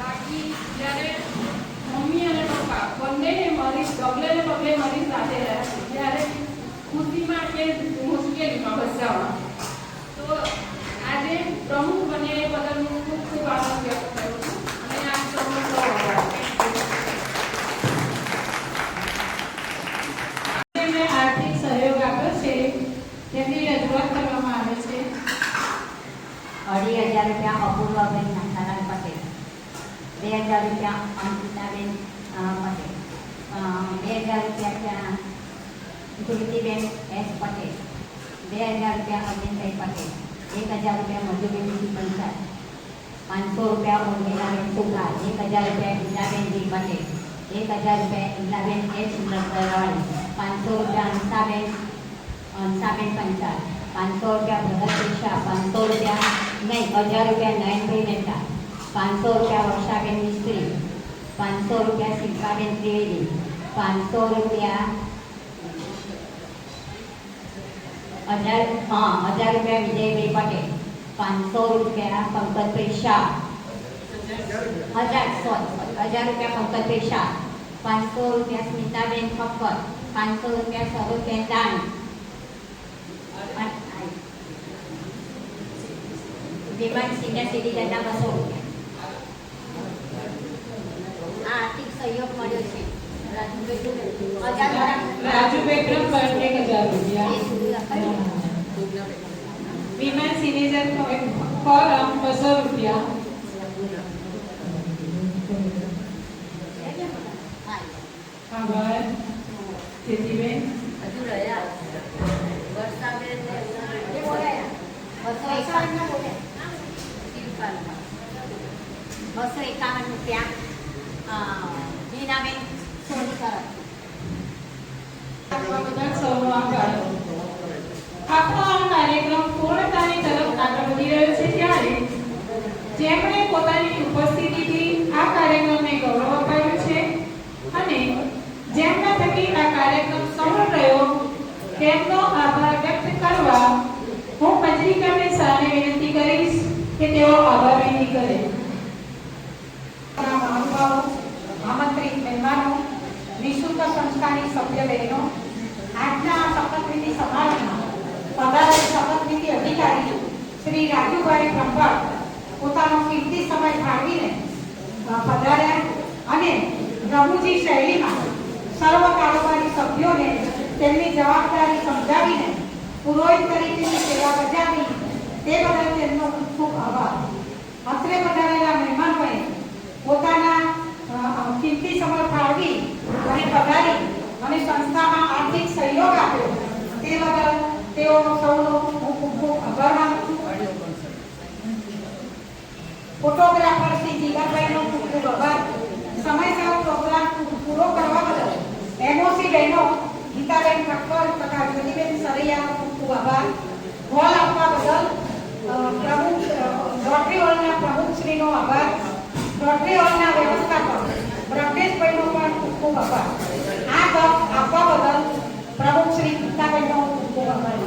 બાકી જ્યારે મમ્મી અને પપ્પા બંનેને મારી ડગલે ને પગલે મારી સાથે રહ્યા છે, જ્યારે ખુશીમાં કે મુશ્કેલીમાં બચાવવા. તો આજે પ્રમુખ બને એ બદલ હું ખૂબ ખૂબ આનંદ વ્યક્ત કરું છું અને આ પ્રમુખ આર્થિક સહયોગ આપ્યો છે તેમની રજૂઆત કરવામાં આવે છે. 2,500 રૂપિયા અપૂર્વાબેન નાથાલાલ પટેલ, 2,000 રૂપિયા અંકિતાબેન પટેલ, 2,000 રૂપિયા ધૃતિબેન એસ પટેલ, 2,000 રૂપિયા અરવિંદભાઈ પટેલ, 1,000 રૂપિયા મધુબેનજી પંચાલ, 500 રૂપિયા ઉર્મિલાબેન સુગાર, 1,000 રૂપિયા ઈલાબેન જી પટેલ, 1,000 રૂપિયા ઈલાબેન એચ નરવાણી, 500 રૂપિયા હંસાબેન પંચાલ, 500 રૂપિયા ભરત શાહ, 500 રૂપિયા નહીં 1,000 રૂપિયા નયનભાઈ મહેતા, 500 રૂપિયા વર્ષાબેન મિસ્ત્રી, 500 રૂપિયા શિલ્પાબેન ત્રિવેદી, 500 રૂપિયા 1,000 રૂપિયા વિજયભાઈ પટેલ, 500 રૂપિયા પંકજભાઈ શાહ, 1,000 રૂપિયા પંકજભાઈ શાહ, 500 રૂપિયા સ્મિતાબેન ઠક્કર, 500 રૂપિયા સરોજબેન દાણી, વિમાન સિનિયર સિટીઝનના 200 રૂપિયા. આ આર્થિક સહયોગ મળ્યો છે રાજુભાઈ બ્રહ્મભટ્ટ 1,000 રૂપિયા. વિમેન સિટીઝન ફોરમ 200 રૂપિયા. આભાર. જેતીબેન હજુ રહ્યા વર્ષાબેન 251 રૂપિયા જીનાબેન સોની તરફ. આપવા બદલ સૌનો આભાર. આપણો આ કાર્યક્રમ પૂર્ણતાની તરફ આગળ વધી રહ્યો છે ત્યારે જેમણે પોતાની ઉપસ્થિતિથી આ કાર્યક્રમને ગૌરવ અપાયું છે અને જેમના થકી આ કાર્યક્રમ સફળ રહ્યો તેમનો આભાર વ્યક્ત કરવા હું પત્રિકાને સાને વિનંતી કરીશ કે તેઓ આભાર વિધિ કરે. મહાનુભાવો, આમંત્રિત મહેમાનો, નિઃશુલ્ક સંસ્થાની સભ્ય બહેનો, આજના શપથવિધિ સમારોહમાં પધારેલ શપથવિધિ અધિકારી શ્રી રાજુભાઈ બ્રહ્મભટ્ટ પોતાનો કિંમતી સમય ફાળવીને પધાર્યા અને રઘુજી શૈલીમાં સર્વ કારોબારી સભ્યોને તેમની જવાબદારી સમજાવીને પુરોહિત તરીકેની સેવા બજાવી તે બદલ તેમનો ખૂબ ખૂબ આભાર. અત્રે પધારેલા મહેમાનોએ પોતાના કિંમતી સમય ફાળવી અને પધારી અને સંસ્થામાં આર્થિક સહયોગ આપ્યો તે બદલ તેઓ સૌનો હું ખૂબ ખૂબ આભાર માનું છું. ફોટોગ્રાફર શ્રી જીગાભાઈનો ખૂબ ખૂબ આભાર. સમયસર પ્રોગ્રામ પૂરો કરવા બદલ એમઓસી બહેનો ગીતાબેન ઠક્કર તથા જ્યોતિબેન સરૈયાનો ખૂબ ખૂબ આભાર. હોલ આપવા બદલ પ્રમુખ રોટરી હોલના પ્રમુખશ્રીનો આભાર. રોટરી હોલના વ્યવસ્થાપક બ્રહ્મેશભાઈનો પણ ખૂબ ખૂબ આભાર. આ તક આપવા બદલ પ્રમુખ શ્રી ગીતાબેનનો ખૂબ ખૂબ આભાર.